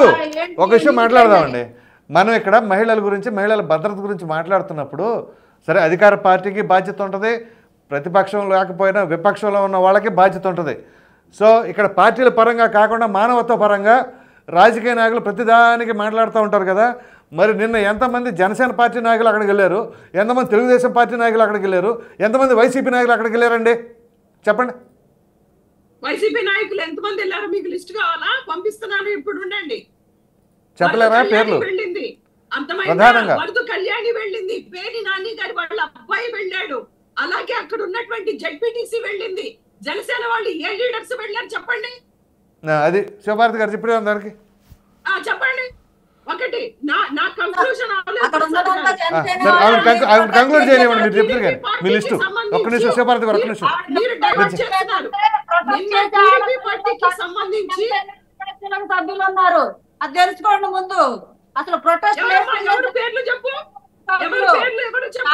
ఒక విషయం మాట్లాడదామండి. మనం ఇక్కడ మహిళల గురించి, మహిళల భద్రత గురించి మాట్లాడుతున్నప్పుడు సరే అధికార పార్టీకి బాధ్యత ఉంటుంది, ప్రతిపక్షం లేకపోయినా విపక్షంలో ఉన్న వాళ్ళకి బాధ్యత ఉంటుంది. సో ఇక్కడ పార్టీల పరంగా కాకుండా మానవత్వ పరంగా రాజకీయ నాయకులు ప్రతిదానికి మాట్లాడుతూ ఉంటారు కదా. మరి నిన్న ఎంతమంది జనసేన పార్టీ నాయకులు అక్కడికి వెళ్ళారు, ఎంతమంది తెలుగుదేశం పార్టీ నాయకులు అక్కడికి వెళ్ళారు, ఎంతమంది వైసీపీ నాయకులు అక్కడికి వెళ్ళారండి చెప్పండి. వైసీపీ నాయకులు ఎంతమంది వెళ్ళారో మీకు లిస్ట్ కావాలా? పంపిస్తున్నాను, ఇప్పుడు ఉండండి. చెప్పలేరా పేర్లు? వెళ్ళింది ప్రధానంగా వరదు కళ్యాణి వెళ్ళింది, పేరు నాని గారి వాళ్ళ అబ్బాయి వెళ్ళాడు, అలాగే అక్కడ ఉన్నటువంటి జడ్పీటీసీ వెళ్ళింది. జనసేన వాళ్ళు ఏ లీడర్స్ వెళ్ళారు చెప్పండి. అది శివభారతి గారు చెప్పే దానికి చెప్పండి. ఒకటి నా కంక్లూజన్ కంక్లూడ్ చేయనివ్వండి. మీరు చెప్తారు కానీ మీ లిస్టు ఒక్క నిమిషం శివభారతి గారు, ఒక్క నిమిషం. సంబంధించి సభ్యులు ఉన్నారు, అది తెలుసుకోండి ముందు. అసలు ప్రొటెస్ట్ పేర్లు చెప్పు.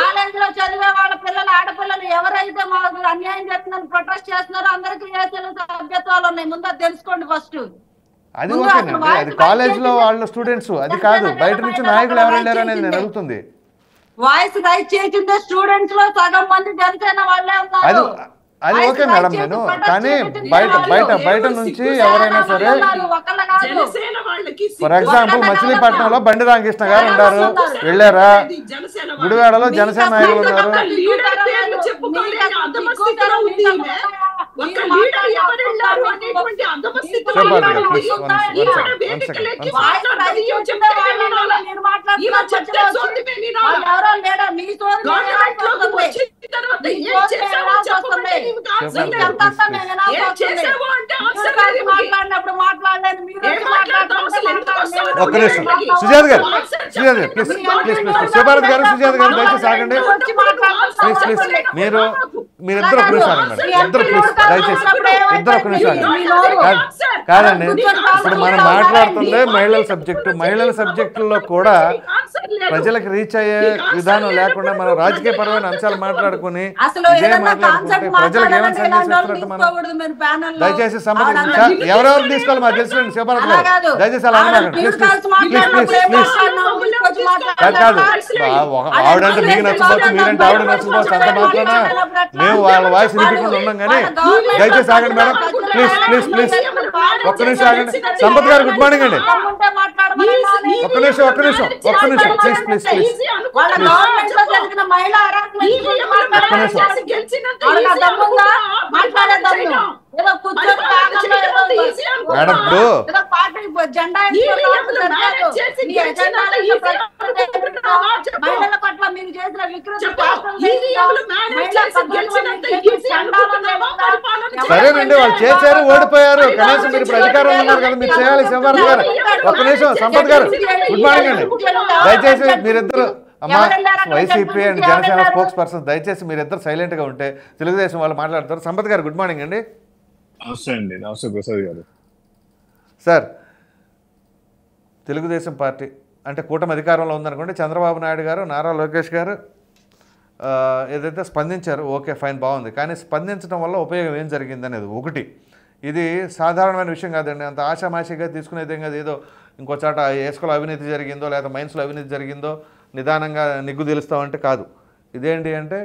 కాలేజీలో చదివే వాళ్ళ పిల్లలు, ఆడపిల్లలు ఎవరైతే మాకు అన్యాయం చేస్తున్నారు, ప్రొటెస్ట్ చేస్తున్నారో అందరికీ సభ్యత్వాలు ఉన్నాయి. ముందు అది తెలుసుకోండి ఫస్ట్. అది ఓకేనండి, అది కాలేజీలో వాళ్ళ స్టూడెంట్స్, అది కాదు బయట నుంచి నాయకులు ఎవరు వెళ్ళారు అనేది నేను అడుగుతుంది. వాయిస్ రైట్ చేసిందే స్టూడెంట్స్ లో సగం మంది జనసేన వాళ్ళే ఉన్నారు. అది ఓకే మేడం, నేను కానీ బయట నుంచి ఎవరైనా సరే, ఫర్ ఎగ్జాంపుల్ మచిలీపట్నంలో బండి రామకృష్ణ గారు ఉన్నారు, వెళ్ళారా? గుడివాడలో జనసేన నాయకులు ఉన్నారు. ఒక్క నిమిషం సుజాత గారు, ప్లీజ్ శివభారతి గారు, సుజాత గారు దయచేసి ఆగండి ప్లీజ్. మీరిద్దరు ఒక్క నిమిషం ఆగండి మేడం, ఇద్దరు ప్లీజ్ దయచేసి ఇద్దరు ఒక్క నిమిషం ఆగండి. కాదండి, ఇప్పుడు మనం మాట్లాడుతుందే మహిళల సబ్జెక్టుల్లో కూడా ప్రజలకు రీచ్ అయ్యే విధానం లేకుండా మనం రాజకీయ పరమైన అంశాలు మాట్లాడుకుని ప్రజలకు ఏమైనా సందేశం ఇస్తున్నట్టు మనం దయచేసి ఎవరెవరు తీసుకోవాలి మాకు తెలుసులేండి. శివభారతి గారు దయచేసి అలా అనమాకండి ప్లీజ్ కాదు. ఆవిడంటే మీకు నచ్చపోవచ్చు, మీరంటే ఆవిడ నచ్చపోవచ్చు, అంత మాత్రాన మేము వాళ్ళ వాయిస్ వినిపించకుండా ఉన్నాం. కానీ దయచేసి ఆగండి మేడం ప్లీజ్ ఒక్క నిమిషం ఆగండి. సంపత్ గారు గుడ్ మార్నింగ్ అండి. ఒక్క నిమిషం ప్లీజ్ మేడం, ఇప్పుడు మహిళల పట్ల మీరు చేసిన సరేనండి, వాళ్ళు చేశారు, ఓడిపోయారు. కనీసం మీరు ఇప్పుడు అధికారంలో ఉన్నారు కదా, మీరు చేయాలి. శివభారతి గారు ఒక్క నిమిషం. సంపత్ గారు గుడ్ మార్నింగ్ అండి. దయచేసి మీరిద్దరు అమ్మా YCP and Janasena spokes person, దయచేసి మీరిద్దరు సైలెంట్ గా ఉంటే తెలుగుదేశం వాళ్ళు మాట్లాడతారు. సంపత్ గారు గుడ్ మార్నింగ్ అండి. నమస్తే ప్రసాద్ గారు. సార్, తెలుగుదేశం పార్టీ అంటే కూటమి అధికారంలో ఉందనుకోండి, చంద్రబాబు నాయుడు గారు, నారా లోకేష్ గారు ఏదైతే స్పందించారు, ఓకే ఫైన్ బాగుంది. కానీ స్పందించడం వల్ల ఉపయోగం ఏం జరిగింది అనేది ఒకటి. ఇది సాధారణమైన విషయం కాదండి, అంత ఆషామాషిగా తీసుకునేదేం కాదు. ఏదో ఇంకో చాట ఏస్కోలో అవినీతి జరిగిందో లేదా మైన్స్లో అవినీతి జరిగిందో నిదానంగా నిగ్గు తెలుస్తామంటే కాదు. ఇదేంటి అంటే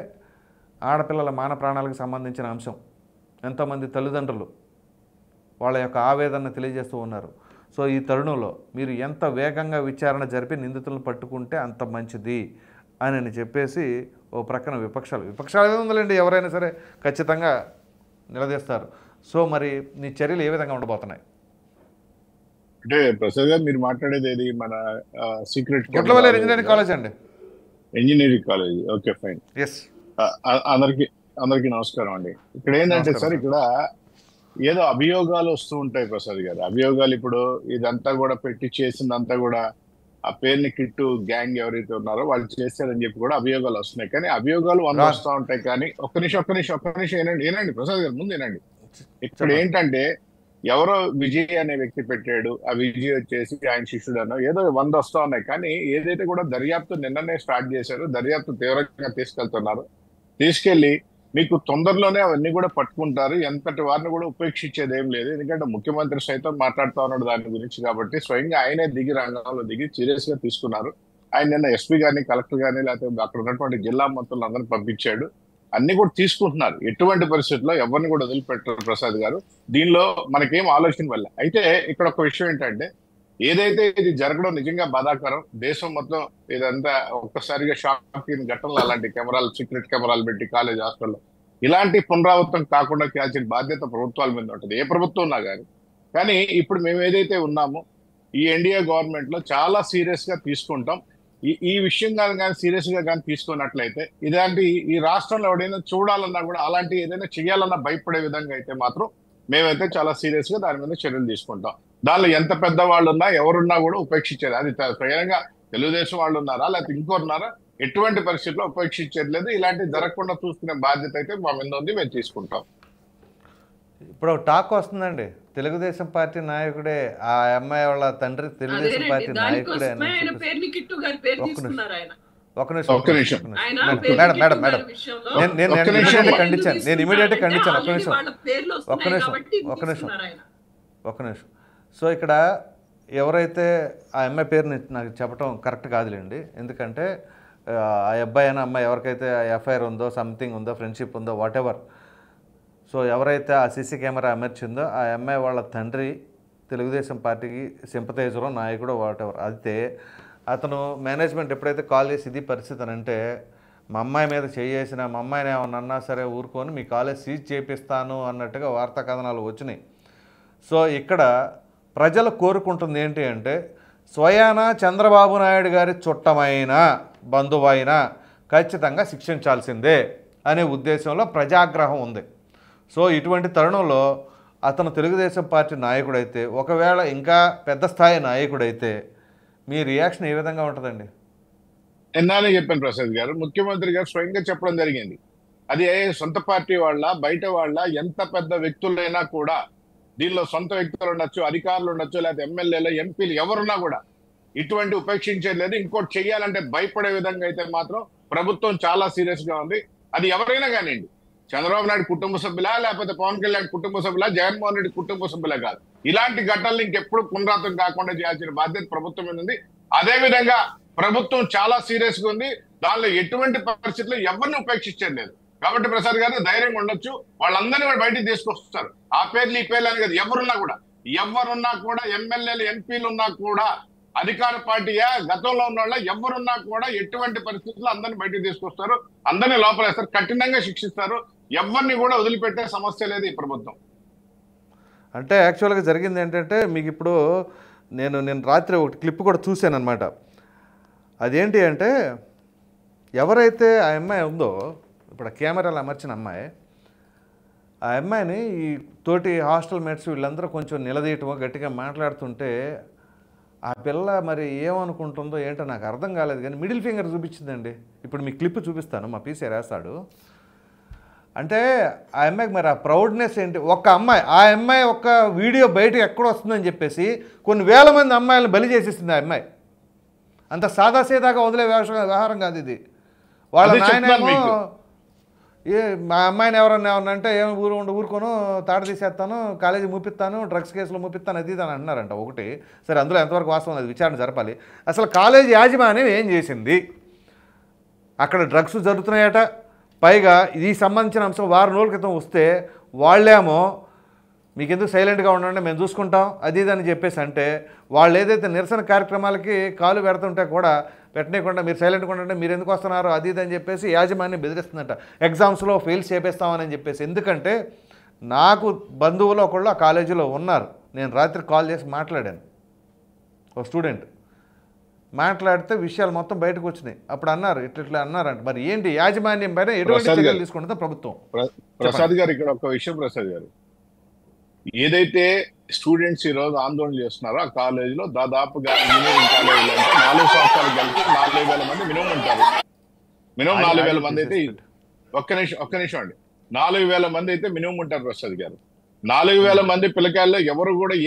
ఆడపిల్లల మాన ప్రాణాలకు సంబంధించిన అంశం. ఎంతోమంది తల్లిదండ్రులు వాళ్ళ యొక్క ఆవేదన తెలియజేస్తూ ఉన్నారు. సో ఈ తరుణంలో మీరు ఎంత వేగంగా విచారణ జరిపి నిందితులను పట్టుకుంటే అంత మంచిది అని చెప్పేసి ఓ ప్రక్కన విపక్షాలు ఉందండి, ఎవరైనా సరే ఖచ్చితంగా నిలదీస్తారు. సో మరి నీ చర్యలు ఏ విధంగా ఉండబోతున్నాయి? అంటే ప్రసాద్ గారు మీరు మాట్లాడేది ఏది? మన సీక్రెట్ గుట్లవల్లి ఇంజనీరింగ్ కాలేజ్ అండి. Engineering college, okay fine. Yes, అందరికి నమస్కారం అండి. ఇక్కడ ఏంటంటే సార్, ఇక్కడ ఏదో అభియోగాలు వస్తూ ఉంటాయి ప్రసాద్ గారు. అభియోగాలు ఇప్పుడు ఇదంతా కూడా పెట్టి చేసిందంతా కూడా ఆ పేరుని కిట్టు గ్యాంగ్ ఎవరైతే ఉన్నారో వాళ్ళు చేశారని చెప్పి కూడా అభియోగాలు వస్తున్నాయి. కానీ అభియోగాలు 100 వస్తూ ఉంటాయి. కానీ ఒక్క నిమిషం ఏనండి ప్రసాద్ గారు, ముందు ఏనండి. ఇక్కడ ఏంటంటే ఎవరో విజయ్ అనే వ్యక్తి పెట్టాడు, ఆ విజయ్ వచ్చేసి ఆయన శిష్యుడు అన్న ఏదో 100 వస్తూ ఉన్నాయి. కానీ ఏదైతే కూడా దర్యాప్తు నిన్ననే స్టార్ట్ చేశారో, దర్యాప్తు తీవ్రంగా తీసుకెళ్తున్నారు. తీసుకెళ్లి మీకు తొందరలోనే అవన్నీ కూడా పట్టుకుంటారు. ఎంతటి వారిని కూడా ఉపేక్షించేది ఏం లేదు. ఎందుకంటే ముఖ్యమంత్రి సైతం మాట్లాడుతూ ఉన్నాడు దాని గురించి. కాబట్టి స్వయంగా ఆయనే రంగంలో దిగి సీరియస్ గా తీసుకున్నారు. ఆయన నిన్న ఎస్పీ గారిని, కలెక్టర్ గారిని, లేకపోతే అక్కడ ఉన్నటువంటి జిల్లా మంత్రులు అందరినీ పంపించాడు. అన్ని కూడా తీసుకుంటున్నారు. ఎటువంటి పరిస్థితుల్లో ఎవరిని కూడా వదిలిపెట్టారు ప్రసాద్ గారు. దీనిలో మనకేం ఆలోచన వల్ల అయితే ఇక్కడ ఒక విషయం ఏంటంటే, ఏదైతే ఇది జరగడం నిజంగా బాధాకరం. దేశం మొత్తం ఇదంతా ఒక్కసారిగా షాక్ ఘటనలు, అలాంటి కెమెరాలు, సీక్రెట్ కెమెరాలు పెట్టి కాలేజ్ హాస్టల్లో ఇలాంటి పునరావృతం కాకుండా చేయాల్సిన బాధ్యత ప్రభుత్వాల మీద ఉంటుంది, ఏ ప్రభుత్వం ఉన్నా కానీ. కానీ ఇప్పుడు మేము ఏదైతే ఉన్నామో ఈ ఎన్డీఏ గవర్నమెంట్ లో చాలా సీరియస్ గా తీసుకుంటాం. ఈ విషయం కానీ సీరియస్ గా కానీ తీసుకున్నట్లయితే ఇలాంటి ఈ రాష్ట్రంలో ఎవడైనా చూడాలన్నా కూడా, అలాంటి ఏదైనా చేయాలన్నా భయపడే విధంగా అయితే మాత్రం మేమైతే చాలా సీరియస్ గా దాని మీద చర్యలు తీసుకుంటాం. దానిలో ఎంత పెద్ద వాళ్ళు ఉన్నా ఎవరున్నా కూడా ఉపేక్షించేది. అది స్వయంగా తెలుగుదేశం వాళ్ళు ఉన్నారా లేకపోతే ఇంకోరున్నారా, ఎటువంటి పరిస్థితుల్లో ఉపేక్షించేది లేదు. ఇలాంటివి జరగకుండా చూసుకునే బాధ్యత అయితే మా మీద ఉంది, మేము తీసుకుంటాం. ఇప్పుడు టాక్ వస్తుందండి, తెలుగుదేశం పార్టీ నాయకుడే ఆ అమ్మాయి వాళ్ళ తండ్రి తెలుగుదేశం పార్టీ నాయకుడే అని. ఒక్క నిమిషం నేను ఇమీడియట్గా ఖండించాను. ఒక్క నిమిషం. సో ఇక్కడ ఎవరైతే ఆ అమ్మాయి పేరుని నాకు చెప్పడం కరెక్ట్ కాదులేండి, ఎందుకంటే ఆ అబ్బాయి అయినా అమ్మాయి ఎవరికైతే ఎఫ్ఐఆర్ ఉందో, సంథింగ్ ఉందో, ఫ్రెండ్షిప్ ఉందో, వాట్ ఎవర్, సో ఎవరైతే ఆ సీసీ కెమెరా అమర్చిందో ఆ అమ్మాయి వాళ్ళ తండ్రి తెలుగుదేశం పార్టీకి సింపథైజరో, నాయకుడో, వాట్ ఎవర్. అయితే అతను మేనేజ్మెంట్ ఎప్పుడైతే కాల్ చేసి ఇది పరిస్థితి అని అంటే, మా అమ్మాయి మీద చేసిన, మా అమ్మాయిని ఏమన్నా అన్నా సరే ఊరుకొని మీ కాలేజ్ సీజ్ చేపిస్తాను అన్నట్టుగా వార్తా కథనాలు వచ్చినాయి. సో ఇక్కడ ప్రజలు కోరుకుంటుంది ఏంటి అంటే, స్వయాన చంద్రబాబు నాయుడు గారి చుట్టమైన బంధువైన ఖచ్చితంగా శిక్షించాల్సిందే అనే ఉద్దేశంలో ప్రజాగ్రహం ఉంది. సో ఇటువంటి తరుణంలో అతను తెలుగుదేశం పార్టీ నాయకుడైతే, ఒకవేళ ఇంకా పెద్ద స్థాయి నాయకుడైతే మీ రియాక్షన్ ఏ విధంగా ఉంటుందండి? ఎన్నానే చెప్పాను ప్రసాద్ గారు, ముఖ్యమంత్రి గారు స్వయంగా చెప్పడం జరిగింది. అది సొంత పార్టీ వాళ్ళ, బయట వాళ్ళ, ఎంత పెద్ద వ్యక్తులైనా కూడా, దీనిలో సొంత వ్యక్తులు ఉండొచ్చు, అధికారులు ఉండొచ్చు, లేకపోతే ఎమ్మెల్యేలు, ఎంపీలు ఎవరున్నా కూడా ఇటువంటి ఉపేక్షించేది లేదు. ఇంకోటి చెయ్యాలంటే భయపడే విధంగా అయితే మాత్రం ప్రభుత్వం చాలా సీరియస్ గా ఉంది. అది ఎవరైనా కానివ్వండి, చంద్రబాబు నాయుడు కుటుంబ సభ్యులా, లేకపోతే పవన్ కళ్యాణ్ కుటుంబ సభ్యులా, జగన్మోహన్ రెడ్డి కుటుంబ సభ్యులా కాదు. ఇలాంటి ఘటనలు ఇంకెప్పుడు పునరావృతం కాకుండా చేయాల్సిన బాధ్యత ప్రభుత్వం మీద ఉంది. అదే విధంగా ప్రభుత్వం చాలా సీరియస్ గా ఉంది. దానిలో ఎటువంటి పరిస్థితుల్లో ఎవరిని ఉపేక్షించేది లేదు. కాబట్టి ప్రసాద్ గారు ధైర్యంగా ఉండొచ్చు, వాళ్ళందరినీ కూడా బయటికి తీసుకొస్తారు. ఆ పేర్లు ఈ పేర్లు అని కాదు, ఎవరున్నా కూడా ఎమ్మెల్యేలు, ఎంపీలు ఉన్నా కూడా, అధికార పార్టీయా, గతంలో ఉన్న వాళ్ళ ఎవరున్నా కూడా ఎటువంటి పరిస్థితుల్లో అందరినీ బయటకు తీసుకొస్తారు, అందరినీ లోపలేస్తారు, కఠినంగా శిక్షిస్తారు. ఎవరిని కూడా వదిలిపెట్టే సమస్య లేదు ఈ ప్రభుత్వం. అంటే యాక్చువల్గా జరిగింది ఏంటంటే, మీకు ఇప్పుడు నేను రాత్రి ఒకటి క్లిప్ కూడా చూశాను అనమాట. అదేంటి అంటే, ఎవరైతే ఆ అమ్మాయి ఉందో, ఇప్పుడు ఆ కెమెరాలు అమర్చిన అమ్మాయి, ఆ అమ్మాయిని ఈ తోటి హాస్టల్ మేట్స్ వీళ్ళందరూ కొంచెం నిలదీయటమో గట్టిగా మాట్లాడుతుంటే, ఆ పిల్ల మరి ఏమనుకుంటుందో ఏంటో నాకు అర్థం కాలేదు, కానీ మిడిల్ ఫింగర్ చూపించిందండి. ఇప్పుడు మీ క్లిప్ చూపిస్తాను, మా పీసీ రాస్తాడు. అంటే ఆ అమ్మాయికి మరి ఆ ప్రౌడ్నెస్ ఏంటి, ఆ అమ్మాయి ఒక్క వీడియో బయటకు ఎక్కడ వస్తుందని చెప్పేసి కొన్ని వేల మంది అమ్మాయిలను బలి చేసేసింది ఆ అమ్మాయి. అంత సాదాసీదాగా వదిలే వ్యవహారం కాదు ఇది. వాళ్ళ నాయనేమో మా అమ్మాయిని ఎవరన్నా అంటే ఏమి ఊరుకోను, తాట తీసేస్తాను, కాలేజీ మూపిస్తాను, డ్రగ్స్ కేసులో మూపిస్తాను, అది అని అంటున్నారంట. ఒకటి సరే, అందులో ఎంతవరకు వాస్తవం అది విచారణ జరపాలి. అసలు కాలేజీ యాజమాన్యం ఏం చేసింది? అక్కడ డ్రగ్స్ జరుగుతున్నాయట, పైగా ఇది సంబంధించిన అంశం వారం రోజుల క్రితం వస్తే వాళ్ళేమో మీకు ఎందుకు సైలెంట్గా ఉండండి, మేము చూసుకుంటాం, అది ఇది అని చెప్పేసి అంటే, వాళ్ళు ఏదైతే నిరసన కార్యక్రమాలకి కాలు పెడుతుంటే కూడా పెట్టనీయకుండా మీరు సైలెంట్గా ఉండండి, మీరు ఎందుకు వస్తున్నారు, అది ఇది అని చెప్పేసి యాజమాన్యం బెదిరిస్తుందట. ఎగ్జామ్స్లో ఫెయిల్స్ చేపిస్తామని చెప్పేసి. ఎందుకంటే నాకు బంధువులు ఒకళ్ళు ఆ కాలేజీలో ఉన్నారు. నేను రాత్రి కాల్ చేసి మాట్లాడాను, ఒక స్టూడెంట్ మాట్లాడితే విషయాలు మొత్తం బయటకు వచ్చినాయి. అప్పుడు అన్నారు, ఇట్లా అన్నారంట. మరి ఏంటి యాజమాన్యం పైన ఎటువంటి చర్యలు తీసుకుంటుందో ప్రభుత్వం? ప్రసాద్ గారు, ఇక్కడ ఒక విషయం ప్రసాద్ గారు, ఏదైతే స్టూడెంట్స్ ఈ రోజు ఆందోళన చేస్తున్నారో ఆ కాలేజీలో దాదాపుగా ఇంజనీరింగ్ కాలేజీలో అంటే 4 సంవత్సరాలు కలిపి 4,000 మంది మినిమం ఉంటారు. మినిమం 4,000 మంది అయితే, ఒక్క నిమిషం అండి, 4,000 మంది అయితే మినిమం ఉంటారు ప్రసాద్ గారు. 4,000 మంది పిల్లకాయల్లో ఎవరు కూడా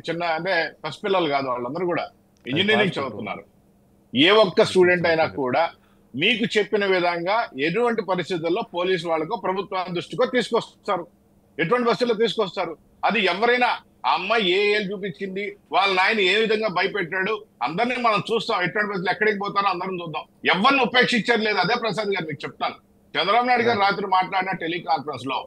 చిన్న అంటే పసిపిల్లలు కాదు, వాళ్ళందరూ కూడా ఇంజనీరింగ్ చదువుతున్నారు. ఏ ఒక్క స్టూడెంట్ అయినా కూడా మీకు చెప్పిన విధంగా ఎటువంటి పరిస్థితుల్లో పోలీసు వాళ్ళకో ప్రభుత్వం దృష్టికో తీసుకొస్తారు, ఎటువంటి బస్సులో తీసుకొస్తారు. అది ఎవరైనా, ఆ అమ్మాయి ఏ ఏళ్ళు చూపించింది, వాళ్ళ నాయన ఏ విధంగా భయపెట్టాడు, అందరినీ మనం చూస్తాం. ఎటువంటి బస్సులు ఎక్కడికి పోతారో అందరం చూద్దాం. ఎవరిని ఉపేక్షించడం లేదు. అదే ప్రసాద్ గారు మీకు చెప్తాను, చంద్రబాబు నాయుడు గారు రాత్రి మాట్లాడిన టెలికాన్ఫరెన్స్ లో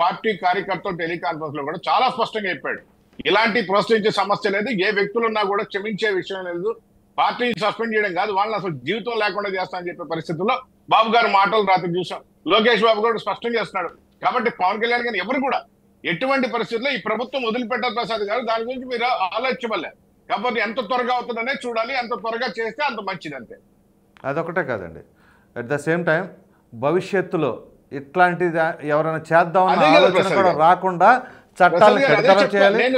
పార్టీ కార్యకర్తలు టెలికాన్ఫరెన్స్ లో కూడా చాలా స్పష్టంగా చెప్పాడు, ఇలాంటి ప్రోత్సహించే సమస్య లేదు. ఏ వ్యక్తులున్నా కూడా క్షమించే విషయం లేదు. పార్టీని సస్పెండ్ చేయడం కాదు, వాళ్ళని అసలు జీవితం లేకుండా చేస్తామని చెప్పే పరిస్థితుల్లో బాబు గారు మాటలు రాత్రి చూసాం. లోకేష్ బాబు కూడా స్పష్టం చేస్తున్నాడు. కాబట్టి పవన్ కళ్యాణ్ గారిని ఎవరు కూడా ఎటువంటి పరిస్థితుల్లో ఈ ప్రభుత్వం వదిలిపెట్టారు ప్రసాద్ గారు, దాని గురించి మీరు ఆలోచించలేదు. కాకపోతే ఎంత త్వరగా అవుతుందనే చూడాలి, ఎంత త్వరగా చేస్తే అంత మంచిది అంతే. అదొకటే కాదండి, అట్ ద సేమ్ టైం భవిష్యత్తులో ఇట్లాంటిది ఎవరైనా చేద్దామన్న ఆలోచన కూడా రాకుండా చట్టాలను కఠినం చేయాలి. నేను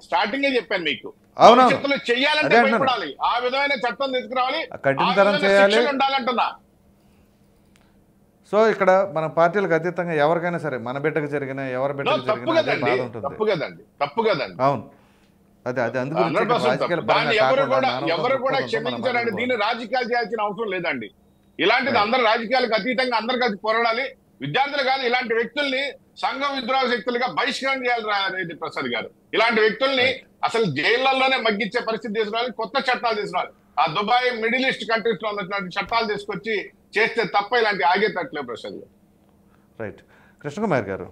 స్టార్టింగే చెప్పాను మీకు, అవును చెయ్యాలంటే భయపడాలి, ఆ విధమైన చట్టం తీసుకురావాలి, కఠినతరం చేయాలి ఉండాలంటున్నా. సో ఇక్కడ మన పార్టీలకు అతీతంగా ఎవరికైనా సరే, మన బిడ్డకు జరిగిన ఎవరి బిడ్డకు జరిగిన బాధ ఉంటుంది. తప్పు కదండి. అవును, అదే అందుకు ఎవరు కూడా క్షమించారండి. దీన్ని రాజకీయాలు చేయాల్సిన అవసరం లేదండి. ఇలాంటిది అందరు రాజకీయాలకు అతీతంగా అందరు కలిసి పోరాడాలి. విద్యార్థులు కాదు, ఇలాంటి వ్యక్తుల్ని సంఘ విద్రోహ శక్తులుగా బహిష్కరణ చేయాలి ప్రసాద్ గారు. ఇలాంటి వ్యక్తుల్ని అసలు జైళ్లలోనే మగ్గించే పరిస్థితి తీసుకురావాలి, కొత్త చట్టాలు తీసుకురావాలి. ఆ దుబాయ్ మిడిల్ ఈస్ట్ కంట్రీస్ లో ఉన్నటువంటి చట్టాలు తీసుకొచ్చి చేస్తే తప్ప ఇలాంటి ఆగేటట్లే ప్రసాద్ గారు. రైట్. కృష్ణకుమార్ గారు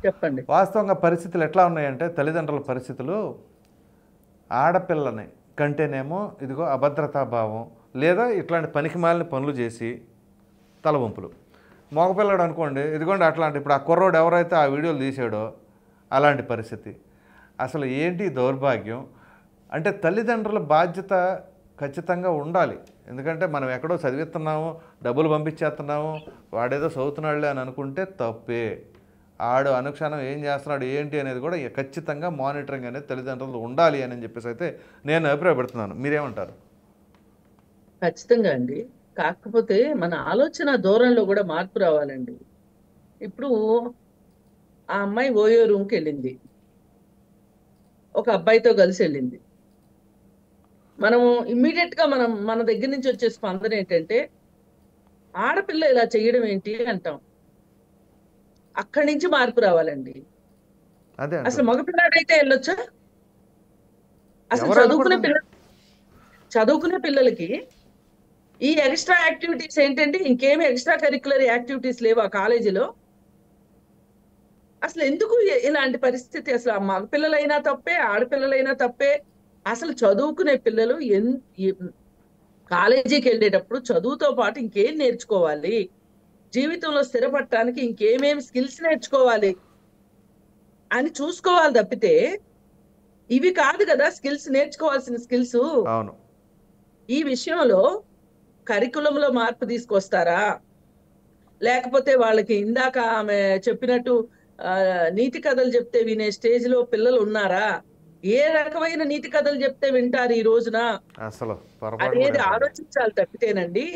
చెప్పండి. వాస్తవంగా పరిస్థితులు ఎట్లా ఉన్నాయంటే, తల్లిదండ్రుల పరిస్థితులు ఆడపిల్లని కంటేనేమో ఇదిగో అభద్రతాభావం, లేదా ఇట్లాంటి పనికిమాలిన పనులు చేసి తలవంపులు. మగపిల్లడు అనుకోండి, ఇదిగోండి అట్లాంటి, ఇప్పుడు ఆ కుర్రోడు ఎవరైతే ఆ వీడియోలు తీసాడో అలాంటి పరిస్థితి. అసలు ఏంటి దౌర్భాగ్యం అంటే, తల్లిదండ్రుల బాధ్యత ఖచ్చితంగా ఉండాలి. ఎందుకంటే మనం ఎక్కడో చదివిస్తున్నాము, డబ్బులు పంపించేస్తున్నాము, వాడేదో చదువుతున్నాడులే అని అనుకుంటే తప్పే. ఆడు అనుక్షణం ఏం చేస్తున్నాడు ఏంటి అనేది కూడా ఖచ్చితంగా మానిటరింగ్ అనేది తల్లిదండ్రులు ఉండాలి అని చెప్పేసి అయితే నేను అభిప్రాయపడుతున్నాను. మీరేమంటారు? ఖచ్చితంగా అండి. కాకపోతే మన ఆలోచన ధోరణిలో కూడా మార్పు రావాలండి. ఇప్పుడు ఆ అమ్మాయి ఓయో రూమ్కి వెళ్ళింది, ఒక అబ్బాయితో కలిసి వెళ్ళింది. మనము ఇమ్మీడియట్ గా మన దగ్గర నుంచి వచ్చే స్పందన ఏంటంటే, ఆడపిల్ల ఇలా చేయడం ఏంటి అంటాం. అక్కడి నుంచి మార్పు రావాలండి. అసలు మగపిల్లాడైతే వెళ్ళొచ్చా? అసలు చదువుకునే పిల్లలకి ఈ ఎక్స్ట్రా యాక్టివిటీస్ ఏంటంటే, ఇంకేమి ఎక్స్ట్రా కరిక్యులర్ యాక్టివిటీస్ లేవు ఆ కాలేజీలో. అసలు ఎందుకు ఇలాంటి పరిస్థితి? అసలు మగపిల్లలైనా తప్పే, ఆడపిల్లలైనా తప్పే. అసలు చదువుకునే పిల్లలు కాలేజీకి వెళ్ళేటప్పుడు చదువుతో పాటు ఇంకేం నేర్చుకోవాలి, జీవితంలో స్థిరపడటానికి ఇంకేమేమి స్కిల్స్ నేర్చుకోవాలి అని చూసుకోవాలి తప్పితే ఇవి కాదు కదా స్కిల్స్, నేర్చుకోవాల్సిన స్కిల్స్. ఈ విషయంలో కరికులంలో మార్పు తీసుకొస్తారా, లేకపోతే వాళ్ళకి ఇందాక ఆమె చెప్పినట్టు నీతి కథలు చెప్తే వినే స్టేజ్ లో పిల్లలు ఉన్నారా? ఏ రకమైన నీతి కథలు చెప్తే వింటారు ఈ రోజున అనేది ఆలోచించాలి తప్పితేనండి,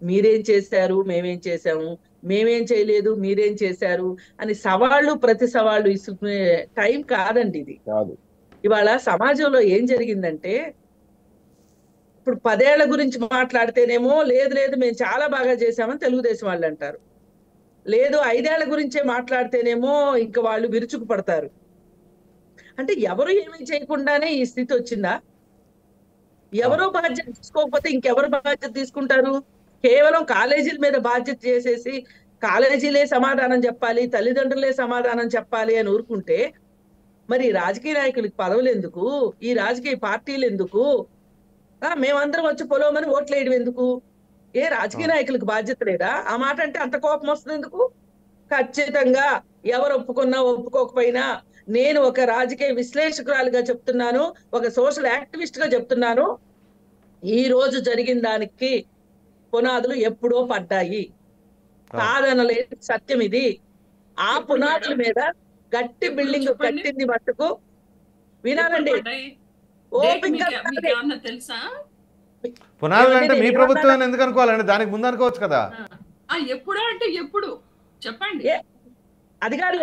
మీరేం చేశారు మేమేం చేశాము, మేమేం చేయలేదు మీరేం చేశారు అని సవాళ్ళు ప్రతి సవాళ్ళు ఇసుకునే టైం కాదండి ఇది. ఇవాళ సమాజంలో ఏం జరిగిందంటే, ఇప్పుడు 10 ఏళ్ల గురించి మాట్లాడితేనేమో లేదు మేము చాలా బాగా చేశామని తెలుగుదేశం వాళ్ళు అంటారు. లేదు 5 ఏళ్ల గురించే మాట్లాడితేనేమో ఇంకా వాళ్ళు విరుచుకు పడతారు. అంటే ఎవరు ఏమీ చేయకుండానే ఈ స్థితి వచ్చిందా? ఎవరో బాధ్యత తీసుకోకపోతే ఇంకెవరు బాధ్యత తీసుకుంటారు? కేవలం కాలేజీల మీద బాధ్యత చేసేసి కాలేజీలే సమాధానం చెప్పాలి, తల్లిదండ్రులే సమాధానం చెప్పాలి అని ఊరుకుంటే మరి రాజకీయ నాయకులకి పదవులు ఎందుకు, ఈ రాజకీయ పార్టీలు ఎందుకు, మేమందరం వచ్చి పొలవమని ఓట్లు వేయడం ఎందుకు? ఏ రాజకీయ నాయకులకు బాధ్యత లేదా? ఆ మాట అంటే అంత కోపం వస్తుంది ఎందుకు? ఖచ్చితంగా ఎవరు ఒప్పుకున్నా ఒప్పుకోకపోయినా నేను ఒక రాజకీయ విశ్లేషకురాలుగా చెప్తున్నాను, ఒక సోషల్ యాక్టివిస్ట్ గా చెప్తున్నాను, ఈ రోజు జరిగిన దానికి పునాదులు ఎప్పుడో పడ్డాయి, కాదనలేని సత్యం ఇది. ఆ పునాదుల మీద గట్టి బిల్డింగ్ కట్టింది మట్టుకు వినాలండి. పునాదులు అంటే మీ ప్రభుత్వం ఎందుకు అనుకోవాలండి? దానికి ముందు అనుకోవచ్చు కదా. ఎప్పుడు అంటే ఎప్పుడు చెప్పండి. అది కాదు,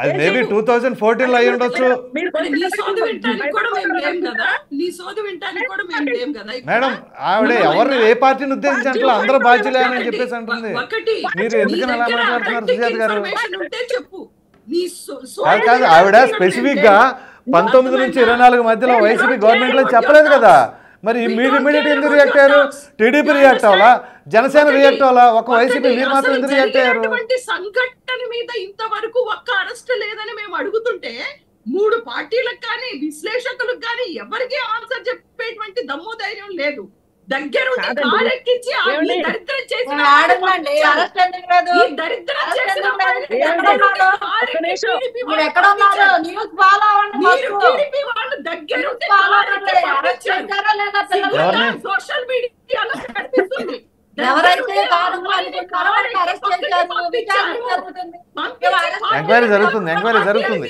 అది మేబీ 2014 లో అయ్యి ఉండొచ్చు మేడం. ఆవిడ ఎవరిని ఏ పార్టీని ఉద్దేశించి అందరూ బాధ్యులే అని చెప్పేసి అంటుంది. మీరు ఎందుకని అలా మాట్లాడుతున్నారు సుజాత గారు? కాదు, ఆవిడ స్పెసిఫిక్ గా 19 నుంచి 24 మధ్యలో వైసీపీ గవర్నమెంట్ లో చెప్పలేదు కదా. మరి మీరు ఇమీడియట్ ఎందుకు రియాక్ట్ అయ్యారు? టీడీపీ రియాక్ట్ అవ్వాలా, జనసేన రియాక్ట్ అవ్వాలా, ఒక వైసీపీ మీరు మాత్రం ఎందుకు రియాక్ట్ అయ్యారు? సంఘటన మీద ఇంతవరకు ఒక్క అరెస్ట్ లేదని మేము అడుగుతుంటే 3 పార్టీలకు కానీ విశ్లేషకులకు కానీ ఎవరికి ఆన్సర్ చెప్పేటువంటి దమ్ము ధైర్యం లేదు. దగ్గరుండి కాలెక్కించి దరిద్రం చేసిన సోషల్ మీడియాలో కనిపిస్తుంది. ఎంక్వైరీ జరుగుతుంది, ఎంక్వైరీ జరుగుతుంది.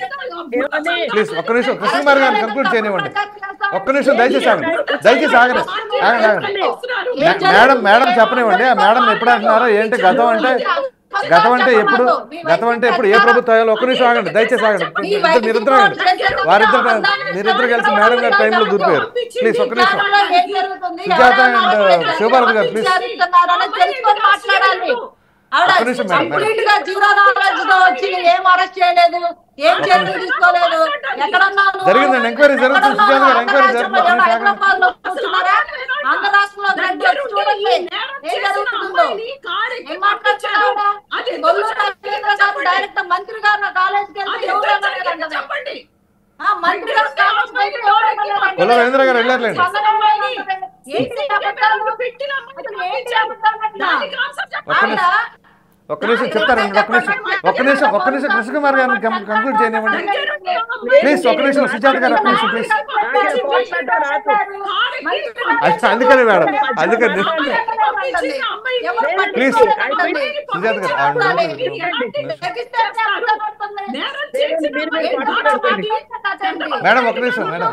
ప్లీజ్ ఒక్క నిమిషం కృష్ణ కుమార్ గారిని కంక్లూడ్ చేయనివ్వండి. ఒక్క నిమిషం దయచేసి ఆగండి, దయచేసి ఆగండి, ఆగండి. మేడం చెప్పనివ్వండి. ఆ మేడం ఎప్పుడు అంటున్నారో ఏంటి? గతం అంటే ఎప్పుడు ఏ ప్రభుత్వం అయ్యాలో? ఒక్క నిమిషం ఆగండి, దయచేసి ఆగండి. మీరిద్దరు ఆగండి, మీరిద్దరు కలిసి మేడం గారి టైంలో దూరిపోయారు. ప్లీజ్ ఒక్క నిమిషం. సుజాత అండ్ శివభారతి గారు ప్లీజ్ ఒక్క నిమిషం మేడం. జరిగిందండి, ఎంక్వైరీ జరుగుతుంది. సుజాత గారు ఎంక్వైరీ జరుగుతుంది. మంత్రి గారు కాలేజీకి రవీంద్ర గారు వెళ్ళట్లేండి. ఒక్క నిమిషం చెప్తారండి. ఒక్క నిమిషం కృష్ణ కుమార్ గారిని కంక్లూడ్ చేయనివ్వండి ప్లీజ్. ఒక్క నిమిషం సుజాత గారు ఒక్క నిమిషం ప్లీజ్. అందుకని మేడం, అందుకని ప్లీజ్ సుజాత గారు మేడం ఒక్క నిమిషం. మేడం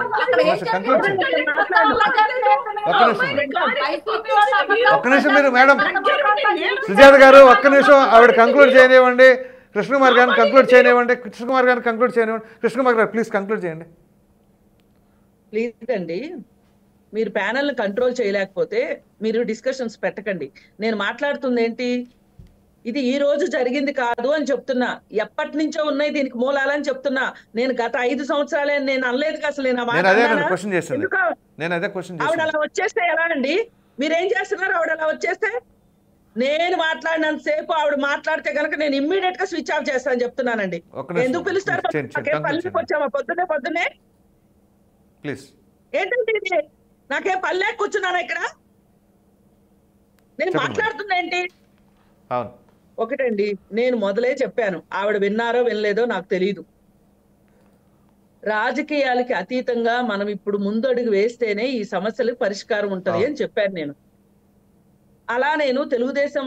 కంక్లూడ్ చేయండి. ఒక్క నిమిషం మీరు మేడం సుజాత గారు ఒక్క నిమిషం ఆవిడ కంక్లూడ్ చేయనివ్వండి. కృష్ణ కుమార్ గారిని కంక్లూడ్ చేయనివ్వండి. కృష్ణ కుమార్ గారిని కంక్లూడ్ చేయనివ్వండి. కృష్ణ కుమార్ గారు ప్లీజ్ కంక్లూడ్ చేయండి. ప్లీజ్ అండి, మీరు ప్యానల్ కంట్రోల్ చేయలేకపోతే మీరు డిస్కషన్స్ పెట్టకండి. నేను మాట్లాడుతుంది ఏంటి, ఇది ఈ రోజు జరిగింది కాదు అని చెప్తున్నా. ఎప్పటి నుంచో ఉన్నాయి దీనికి మూలాలని చెప్తున్నా. నేను గత 5 సంవత్సరాలే నేను అనలేదు అసలు. ఆవిడ అలా వచ్చేస్తే ఎలా అండి? మీరేం చేస్తున్నారు? ఆవిడ అలా వచ్చేస్తే నేను మాట్లాడినంత సేపు ఆవిడ మాట్లాడితే కనుక నేను ఇమ్మీడియట్ గా స్విచ్ ఆఫ్ చేస్తాను చెప్తున్నానండి. ఎందుకు పిలుస్తారు? పల్లెకి వచ్చామా పొద్దునే ప్లీజ్. ఏంటంటే ఇది నాకేం పల్లె కూర్చున్నాను ఇక్కడ, నేను మాట్లాడుతున్నా ఏంటి? ఒకటండి, నేను మొదలే చెప్పాను, ఆవిడ విన్నారో వినలేదో నాకు తెలియదు. రాజకీయాలకి అతీతంగా మనం ఇప్పుడు ముందడుగు వేస్తేనే ఈ సమస్యలకు పరిష్కారం ఉంటది అని చెప్పాను నేను. అలా నేను తెలుగుదేశం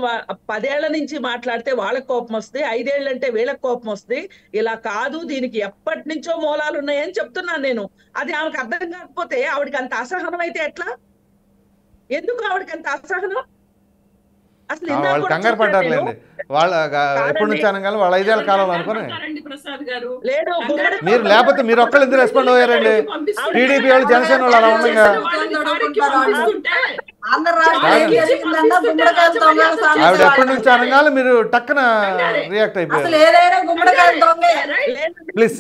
10 ఏళ్ల నుంచి మాట్లాడితే వాళ్ళకి కోపం వస్తుంది, 5 ఏళ్ళంటే వీళ్ళకి కోపం వస్తుంది. ఇలా కాదు, దీనికి ఎప్పటి నుంచో మూలాలు ఉన్నాయని చెప్తున్నాను నేను. అది ఆమెకు అర్థం కాకపోతే ఆవిడకి అంత అసహనం అయితే ఎట్లా? ఎందుకు ఆవిడకి అంత అసహనం? అసలు వాళ్ళు కంగారు పడ్డారులేండి. వాళ్ళ ఎప్పటి నుంచి అనగానే వాళ్ళ 5 ఏళ్ల కాలం అనుకుని లేదు. మీరు లేకపోతే మీరు ఒక్కళ్ళు ఎందుకు రెస్పాండ్ అయ్యారండి? టీడీపీ వాళ్ళు జనసేన వాళ్ళు అలా ఉండగా ఆవిడ ఎప్పటి నుంచి అనగానే మీరు టక్కున రియాక్ట్ అయిపోయారు. ప్లీజ్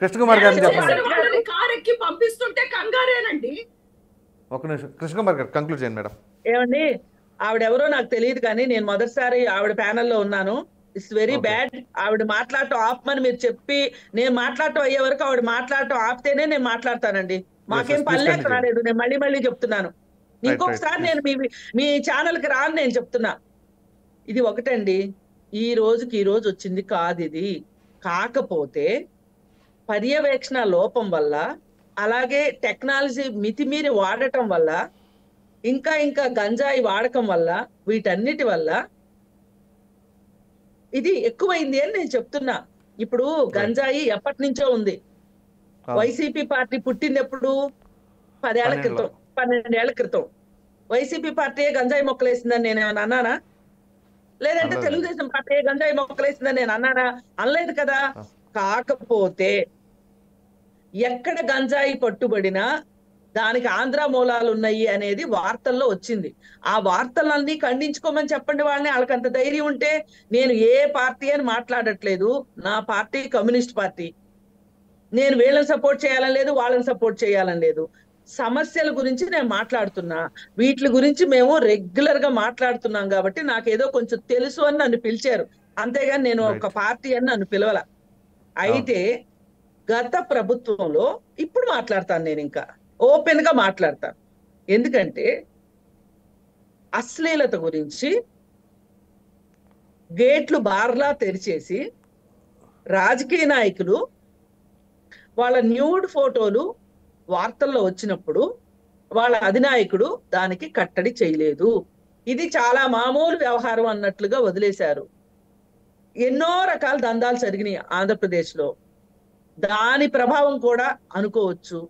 కృష్ణ కుమార్ గారిని చెప్పండి. ఒక నిమిషం కృష్ణ కుమార్ గారు కంక్లూడ్ చేయండి మేడం. ఏమండి, ఆవిడెవరో నాకు తెలియదు కానీ నేను మొదటిసారి ఆవిడ ప్యానెల్లో ఉన్నాను. It's very bad. ఆవిడ మాట్లాడటం ఆపమని మీరు చెప్పి నేను మాట్లాడటం అయ్యే వరకు ఆవిడ మాట్లాడటం ఆపితేనే నేను మాట్లాడతానండి. మాకేం పల్లెకి రాలేదు, నేను మళ్ళీ చెప్తున్నాను. ఇంకొకసారి నేను మీ ఛానల్ కి రాను నేను చెప్తున్నా. ఇది ఒకటండి, ఈ రోజుకి వచ్చింది కాదు ఇది. కాకపోతే పర్యవేక్షణ లోపం వల్ల, అలాగే టెక్నాలజీ మితిమీరి వాడటం వల్ల, ఇంకా గంజాయి వాడకం వల్ల, వీటన్నిటి వల్ల ఇది ఎక్కువైంది అని నేను చెప్తున్నా. ఇప్పుడు గంజాయి ఎప్పటి నుంచో ఉంది. వైసీపీ పార్టీ పుట్టింది ఎప్పుడు? 10 ఏళ్ల క్రితం, 12 ఏళ్ల క్రితం వైసీపీ పార్టీ గంజాయి మొక్కలేసిందని నేను ఏమైనా అన్నానా? లేదంటే తెలుగుదేశం పార్టీ గంజాయి మొక్కలేసిందని నేను అన్నానా? అనలేదు కదా. కాకపోతే ఎక్కడ గంజాయి పట్టుబడినా దానికి ఆంధ్ర మూలాలు ఉన్నాయి అనేది వార్తల్లో వచ్చింది. ఆ వార్తలన్నీ ఖండించుకోమని చెప్పండి వాళ్ళని. వాళ్ళకి అంత ధైర్యం ఉంటే. నేను ఏ పార్టీ అని మాట్లాడట్లేదు. నా పార్టీ కమ్యూనిస్ట్ పార్టీ. నేను వీళ్ళని సపోర్ట్ చేయాలని లేదు, వాళ్ళని సపోర్ట్ చేయాలని లేదు. సమస్యల గురించి నేను మాట్లాడుతున్నా. వీటి గురించి మేము రెగ్యులర్ గా మాట్లాడుతున్నాం కాబట్టి నాకేదో కొంచెం తెలుసు అని నన్ను పిలిచారు, అంతేగాని నేను ఒక రైట్. పార్టీ అని నన్ను పిలవల. అయితే గత ప్రభుత్వంలో ఇప్పుడు మాట్లాడతాను, నేను ఇంకా ఓపెన్ గా మాట్లాడతాను. ఎందుకంటే అశ్లీలత గురించి గేట్లు బార్లా తెరిచేసి రాజకీయ నాయకులు వాళ్ళ న్యూడ్ ఫోటోలు వార్తల్లో వచ్చినప్పుడు వాళ్ళ అధినాయకుడు దానికి కట్టడి చేయలేదు. ఇది చాలా మామూలు వ్యవహారం అన్నట్లుగా వదిలేశారు. ఎన్నో రకాల దందాలు జరిగినాయి ఆంధ్రప్రదేశ్ లో, దాని ప్రభావం కూడా అనుకోవచ్చు.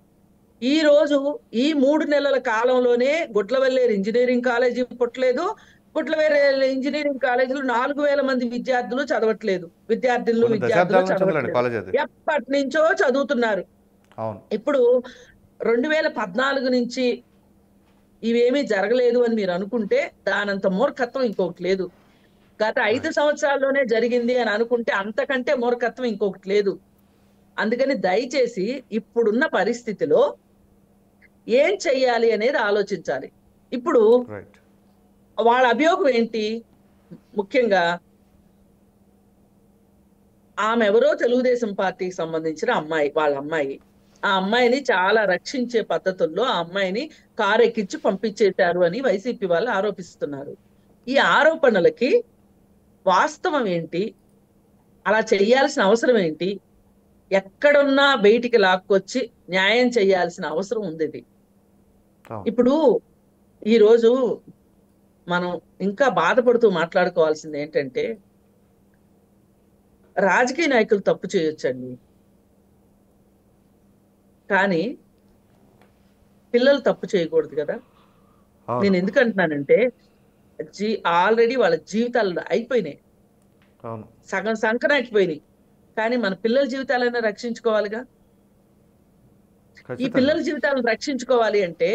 ఈ రోజు ఈ 3 నెలల కాలంలోనే గుట్లవెల్లేరు ఇంజనీరింగ్ కాలేజీ పుట్టలేదు. గుట్లవెల్లేరు ఇంజనీరింగ్ కాలేజీలో 4,000 మంది విద్యార్థులు చదవట్లేదు, విద్యార్థులు చదవట్లేదు, కాలేజ్ అది. ఎప్పటి నుంచో చదువుతున్నారు. అవును. ఇప్పుడు 2014 నుంచి ఇవేమీ జరగలేదు అని మీరు అనుకుంటే దానంత మూర్ఖత్వం ఇంకొకటి లేదు. గత 5 సంవత్సరాల్లోనే జరిగింది అని అనుకుంటే అంతకంటే మూర్ఖత్వం ఇంకొకటి లేదు. అందుకని దయచేసి ఇప్పుడున్న పరిస్థితిలో ఏం చెయ్యాలి అనేది ఆలోచించాలి. ఇప్పుడు రైట్. వాళ్ళ అభియోగం ఏంటి? ముఖ్యంగా ఆమె ఎవరో తెలుగుదేశం పార్టీకి సంబంధించిన అమ్మాయి, వాళ్ళ అమ్మాయి. ఆ అమ్మాయిని చాలా రక్షించే పద్ధతుల్లో ఆ అమ్మాయిని కారు ఎక్కించి పంపించేశారు అని వైసీపీ వాళ్ళు ఆరోపిస్తున్నారు. ఈ ఆరోపణలకి వాస్తవం ఏంటి? అలా చేయాల్సిన అవసరం ఏంటి? ఎక్కడున్నా బయటికి లాక్కొచ్చి న్యాయం చేయాల్సిన అవసరం ఉంది ఇది. అవును. ఇప్పుడు ఈరోజు మనం ఇంకా బాధపడుతూ మాట్లాడుకోవాల్సింది ఏంటంటే, రాజకీయ నాయకులు తప్పు చేయొచ్చండి, కానీ పిల్లలు తప్పు చేయకూడదు కదా. అవును. నేను ఎందుకంటున్నానంటే ఆల్రెడీ వాళ్ళ జీవితాలు అయిపోయినాయి, అవును. సగం సంకనాకిపోయినాయి. కానీ మన పిల్లల జీవితాలైనా రక్షించుకోవాలిగా. ఈ ఖచ్చితంగా. పిల్లల జీవితాలను రక్షించుకోవాలి అంటే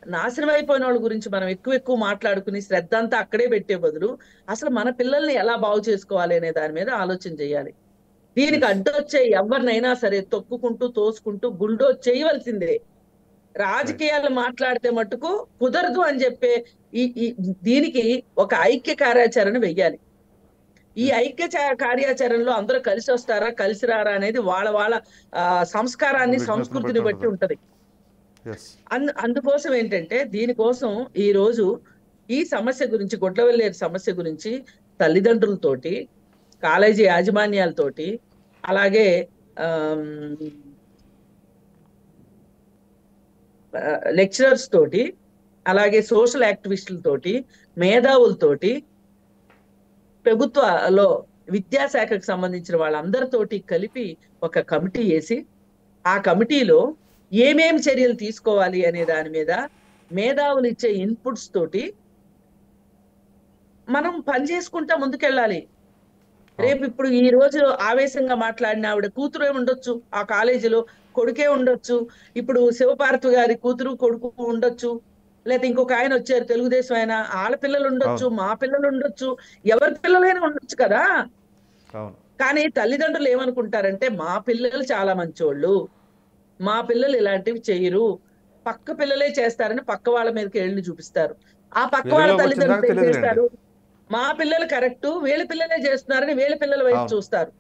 నాశనం అయిపోయిన వాళ్ళ గురించి మనం ఎక్కువ మాట్లాడుకుని శ్రద్ధ అంతా అక్కడే పెట్టే బదులు అసలు మన పిల్లల్ని ఎలా బాగు చేసుకోవాలి అనే దాని మీద ఆలోచన చేయాలి. దీనికి అడ్డొచ్చే ఎవరినైనా సరే తొక్కుకుంటూ తోసుకుంటూ బుల్డోజ్ చేయవలసిందే. రాజకీయాలు మాట్లాడితే మట్టుకు కుదరదు అని చెప్పే దీనికి ఒక ఐక్య కార్యాచరణ వెయ్యాలి. ఈ ఐక్య కార్యాచరణలో అందరూ కలిసి వస్తారా కలిసి రారా అనేది వాళ్ళ సంస్కారాన్ని సంస్కృతిని బట్టి ఉంటది. అందుకోసం ఏంటంటే దీనికోసం ఈ రోజు ఈ సమస్య గురించి, గుట్లవెల్లేరు సమస్య గురించి తల్లిదండ్రులతోటి, కాలేజీ యాజమాన్యాలతోటి, అలాగే లెక్చరర్స్ తోటి, అలాగే సోషల్ యాక్టివిస్టులతోటి, మేధావులతోటి, ప్రభుత్వలో విద్యాశాఖకు సంబంధించిన వాళ్ళందరితోటి కలిపి ఒక కమిటీ వేసి ఆ కమిటీలో ఏమేమి చర్యలు తీసుకోవాలి అనే దాని మీద మేధావులు ఇచ్చే ఇన్పుట్స్ తోటి మనం పనిచేసుకుంటా ముందుకెళ్ళాలి. రేపు ఇప్పుడు ఈ రోజు ఆవేశంగా మాట్లాడిన ఆవిడ కూతురే ఉండొచ్చు, ఆ కాలేజీలో కొడుకే ఉండొచ్చు, ఇప్పుడు శివపార్వతి గారి కూతురు కొడుకు ఉండొచ్చు, లేకపోతే ఇంకొక ఆయన వచ్చారు తెలుగుదేశం ఆయన, వాళ్ళ పిల్లలు ఉండొచ్చు, మా పిల్లలు ఉండొచ్చు, ఎవరి పిల్లలైనా ఉండొచ్చు కదా. కానీ తల్లిదండ్రులు ఏమనుకుంటారంటే మా పిల్లలు చాలా మంచోళ్ళు, మా పిల్లలు ఇలాంటివి చేయరు, పక్క పిల్లలే చేస్తారని పక్క వాళ్ళ మీదకి వెళ్ళి చూపిస్తారు. ఆ పక్క వాళ్ళ తల్లిదండ్రులు ఏం చేస్తారు, మా పిల్లలు కరెక్ట్ వీళ్ళ పిల్లలే చేస్తున్నారని వీళ్ళ పిల్లల వైపు చూస్తారు.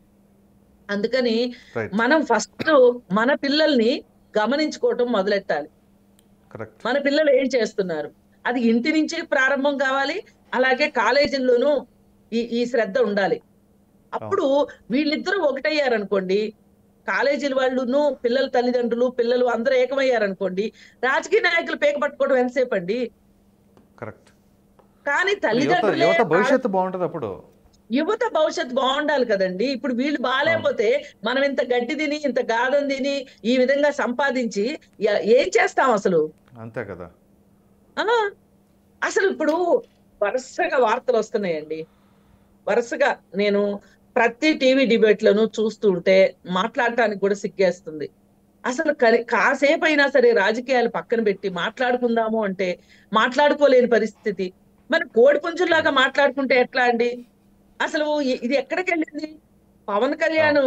అందుకని మనం ఫస్ట్ మన పిల్లల్ని గమనించుకోవటం మొదలెట్టాలి. మన పిల్లలు ఏం చేస్తున్నారు అది ఇంటి నుంచి ప్రారంభం కావాలి. అలాగే కాలేజీల్లోనూ ఈ శ్రద్ధ ఉండాలి. అప్పుడు వీళ్ళిద్దరూ ఒకటయ్యారనుకోండి, కాలేజీల వాళ్ళును పిల్లల తల్లిదండ్రులు పిల్లలు అందరూ ఏకమయ్యారనుకోండి, రాజకీయ నాయకులు పేక పట్టుకోవడం ఎంతసేపు అండి. కానీ తల్లిదండ్రులే భవిష్యత్తు బాగుంటది, అప్పుడు యువత భవిష్యత్తు బాగుండాలి కదండి. ఇప్పుడు వీళ్ళు బాగాలేకపోతే మనం ఇంత గడ్డి తిని ఇంత గాదం తిని ఈ విధంగా సంపాదించి ఏం చేస్తాం అసలు? అంతే కదా. అసలు ఇప్పుడు వరుసగా వార్తలు వస్తున్నాయండి, వరుసగా నేను ప్రతి టీవీ డిబేట్లను చూస్తూ ఉంటే మాట్లాడటానికి కూడా సిగ్గేస్తుంది. అసలు కాసేపు అయినా సరే రాజకీయాలు పక్కన పెట్టి మాట్లాడుకుందాము అంటే మాట్లాడుకోలేని పరిస్థితి. మరి కోడి పుంజులాగా మాట్లాడుకుంటే ఎట్లా అండి? అసలు ఇది ఎక్కడికి వెళ్ళింది? పవన్ కళ్యాణ్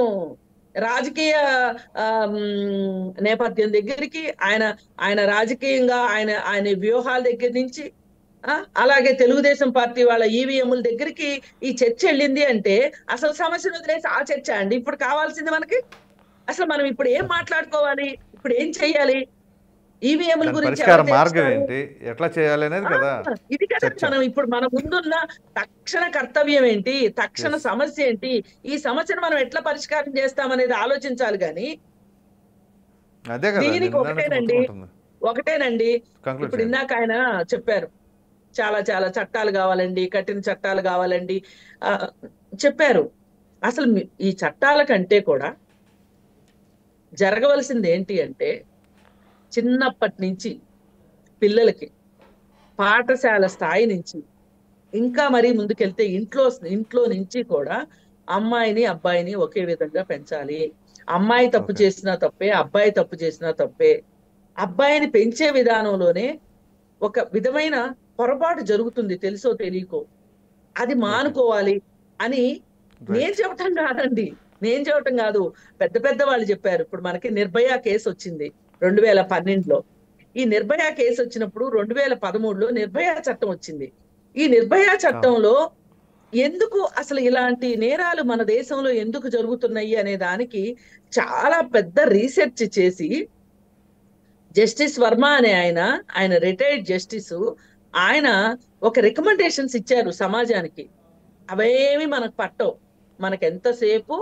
రాజకీయ నేపథ్యం దగ్గరికి, ఆయన రాజకీయంగా ఆయన వ్యూహాల దగ్గర నుంచి అలాగే తెలుగుదేశం పార్టీ వాళ్ళ ఈవీఎంల దగ్గరికి ఈ చర్చ వెళ్ళింది అంటే అసలు సమస్యను వదిలేసి ఆ చర్చ అండి ఇప్పుడు కావాల్సింది మనకి. అసలు మనం ఇప్పుడు ఏం మాట్లాడుకోవాలి, ఇప్పుడు ఏం చెయ్యాలి, ఈవీఎంల గురించి మార్గం ఏంటి, ఎట్లా చేయాలి అనేది కదా ఇది కదా మనం ఇప్పుడు మన ముందున్న తక్షణ కర్తవ్యం ఏంటి, తక్షణ సమస్య ఏంటి, ఈ సమస్యను మనం ఎట్లా పరిష్కారం చేస్తామనేది ఆలోచించాలి. కానీ దీనికి ఒకటేనండి ఇప్పుడు ఇందాక ఆయన చెప్పారు, చాలా చాలా చట్టాలు కావాలండి, కఠిన చట్టాలు కావాలండి చెప్పారు. అసలు ఈ చట్టాల కంటే కూడా జరగవలసింది ఏంటి అంటే చిన్నప్పటి నుంచి పిల్లలకి పాఠశాల స్థాయి నుంచి ఇంకా మరీ ముందుకెళ్తే ఇంట్లో నుంచి కూడా అమ్మాయిని అబ్బాయిని ఒకే విధంగా పెంచాలి. అమ్మాయి తప్పు చేసినా తప్పే, అబ్బాయి తప్పు చేసినా తప్పే. అబ్బాయిని పెంచే విధానంలోనే ఒక విధమైన పొరపాటు జరుగుతుంది, తెలుసో తెలియకో. అది మానుకోవాలి అని నేను చెప్పటం కాదండి, నేను చెప్పటం కాదు, పెద్ద వాళ్ళు చెప్పారు. ఇప్పుడు మనకి నిర్భయ కేసు వచ్చింది 2012లో. ఈ నిర్భయ కేసు వచ్చినప్పుడు 2013లో నిర్భయ చట్టం వచ్చింది. ఈ నిర్భయ చట్టంలో ఎందుకు అసలు ఇలాంటి నేరాలు మన దేశంలో ఎందుకు జరుగుతున్నాయి అనే దానికి చాలా పెద్ద రీసెర్చ్ చేసి జస్టిస్ వర్మ అనే ఆయన రిటైర్డ్ జస్టిస్, ఆయన ఒక రికమెండేషన్స్ ఇచ్చారు సమాజానికి. అవేమి మనకు పట్టవు. మనకు ఎంతసేపు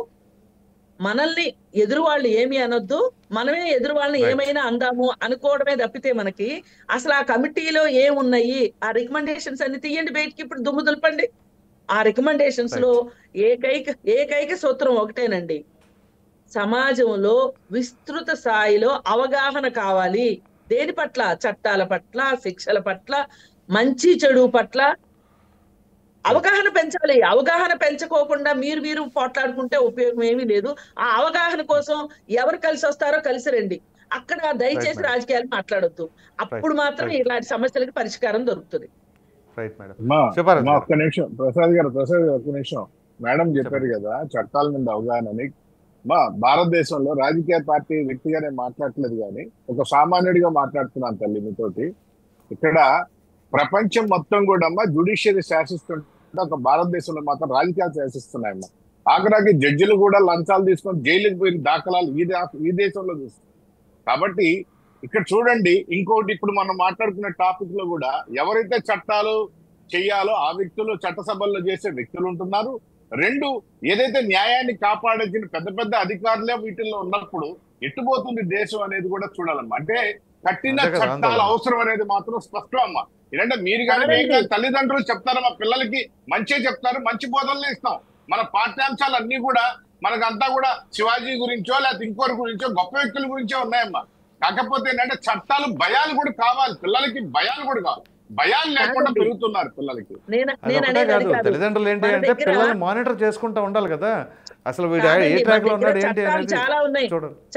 మనల్ని ఎదురు వాళ్ళు ఏమి అనొద్దు, మనమే ఎదురు వాళ్ళని ఏమైనా అందాము అనుకోవడమే తప్పితే మనకి అసలు ఆ కమిటీలో ఏమున్నాయి, ఆ రికమెండేషన్స్ అన్ని తీయండి బయటికి, ఇప్పుడు దుమ్ము దులపండి. ఆ రికమెండేషన్స్ లో ఏకైక సూత్రం ఒకటేనండి, సమాజంలో విస్తృత స్థాయిలో అవగాహన కావాలి. దేని పట్ల? చట్టాల పట్ల, శిక్షల పట్ల, మంచి చెడు పట్ల అవగాహన పెంచాలి. అవగాహన పెంచుకోకుండా మీరు పోట్లాడుకుంటే ఉపయోగం ఏమీ లేదు. ఆ అవగాహన కోసం ఎవరు కలిసి వస్తారో కలిసి రండి. అక్కడ దయచేసి రాజకీయాలు మాట్లాడొద్దు. అప్పుడు మాత్రం ఇలాంటి సమస్యలకు పరిష్కారం దొరుకుతుంది. ఒక్క నిమిషం ప్రసాద్ గారు ఒక్క నిమిషం. మేడం చెప్పారు కదా చట్టాల మీద అవగాహనని. మా భారతదేశంలో రాజకీయ పార్టీ వ్యక్తిగానే మాట్లాడట్లేదు, కానీ ఒక సామాన్యుడిగా మాట్లాడుతున్నాను తల్లి మీతోటి. ఇక్కడ ప్రపంచం మొత్తం కూడా జ్యుడిషియరీ శాసిస్తుంటే ఒక భారతదేశంలో మాత్రం రాజకీయాలు శాసిస్తున్నాయమ్మా. ఆఖరాకి జడ్జిలు కూడా లంచాలు తీసుకొని జైలుకి పోయిన దాఖలాలు ఈ దేశంలో చూస్తాం. కాబట్టి ఇక్కడ చూడండి, ఇంకోటి ఇప్పుడు మనం మాట్లాడుకునే టాపిక్ లో కూడా ఎవరైతే చట్టాలు చెయ్యాలో ఆ వ్యక్తులు చట్టసభల్లో చేసే వ్యక్తులు ఉంటున్నారు. రెండు, ఏదైతే న్యాయాన్ని కాపాడాల్సిన పెద్ద అధికారులే వీటిల్లో ఉన్నప్పుడు ఎట్టుపోతుంది దేశం అనేది కూడా చూడాలమ్మా. అంటే కఠిన చట్టాలు అవసరం అనేది మాత్రం స్పష్టం అమ్మా. ఏంటంటే మీరు కానీ తల్లిదండ్రులు చెప్తారు, మా పిల్లలకి మంచి చెప్తారు, మంచి బోధనలు ఇస్తాం. మన పాఠ్యాంశాలు అన్ని కూడా మనకంతా కూడా శివాజీ గురించో లేకపోతే ఇంకోరి గురించో గొప్ప వ్యక్తుల గురించో ఉన్నాయమ్మా. కాకపోతే ఏంటంటే చట్టాలు భయాలు కూడా కావాలి, పిల్లలకి భయాలు కూడా కావాలి. భయాలు లేకుండా పెరుగుతున్నారు పిల్లలకి. తల్లిదండ్రులు ఏంటి అంటే పిల్లల్ని మానిటర్ చేసుకుంటూ ఉండాలి కదా. అసలు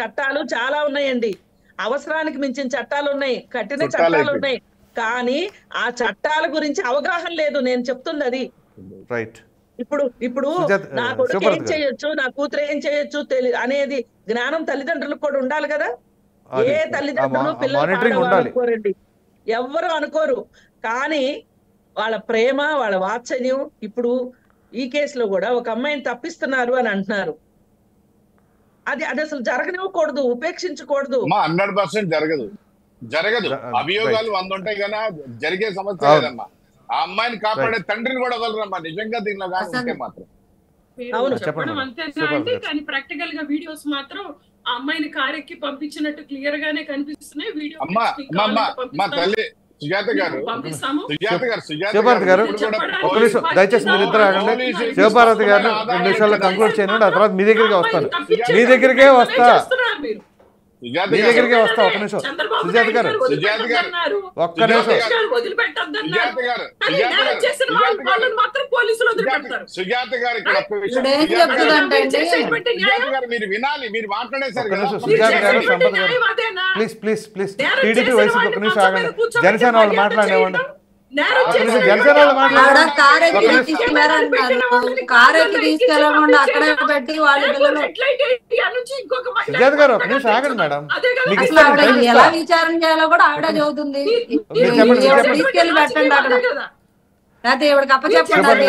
చట్టాలు చాలా ఉన్నాయండి, అవసరానికి మించిన చట్టాలు ఉన్నాయి, కఠిన చట్టాలు ఉన్నాయి. కానీ ఆ చట్టాల గురించి అవగాహన లేదు. నేను చెప్తుంది అది. ఇప్పుడు నా కొడుకు ఏం చేయొచ్చు, నా కూతురు ఏం చేయొచ్చు అనేది జ్ఞానం తల్లిదండ్రులకు కూడా ఉండాలి కదా. ఏ తల్లిదండ్రులు పిల్లలు అనుకోరండి, ఎవ్వరు అనుకోరు. కానీ వాళ్ళ ప్రేమ, వాళ్ళ వాత్సల్యం. ఇప్పుడు ఈ కేసులో కూడా ఒక అమ్మాయిని తప్పిస్తున్నారు అని అంటున్నారు. అది అసలు జరగనివ్వకూడదు, ఉపేక్షించకూడదు. 100% జరగదు. అభియోగాలు 100 ఉంటాయి కదా, జరిగే సమస్య లేదమ్మా. ఆ అమ్మాయిని కాపాడే తండ్రిని కూడా వదలరమ్మా నిజంగా దీనిలో ఉంటే మాత్రం. చెప్పడం అంతేనా అండి, కానీ ప్రాక్టికల్ గా వీడియోస్ మాత్రం ఆ అమ్మాయిని కారెక్కి పంపించినట్టు క్లియర్ గానే కనిపిస్తున్నాయి. వీడియో మా తల్లి సుజాత గారు దయచేసి మీరు ఇద్దరు ఆగండి. శివపార్వతి గారు 2 నిమిషాల్లో కంక్లూడ్ చేయండి. ఆ తర్వాత మీ దగ్గరికే వస్తాను. మీ దగ్గరికే వస్తా. ఒక నిమిషం సుజాత గారు, ఒక్క నిమిషం. సుజాత గారు మీరు వినాలి, మీరు మాట్లాడేసరికి సుజాత గారు, సంపత్ గారు ప్లీజ్ టీడీపీ వైసీపీ ఒక్క నిమిషం ఆగండి. జనసేన వాళ్ళు మాట్లాడేవాడి జనసేన వాళ్ళు మాట్లాడారు. కారెక్కి తీసుకెళ్లారంటారు, కారెక్కి తీసుకెళ్ళకుండా అక్కడే పెట్టి వాళ్ళ పిల్లలు సుజాత గారు ఒక నిమిషం ఆగండి మేడం. మీకు అసలు ఆవిడ ఎలా విచారణ చేయాలో కూడా ఆవిడే చదువుతుంది. తీసుకెళ్లి పెట్టండి అక్కడ, లేకపోతే ఇవిడికి అప్పచెప్పండి.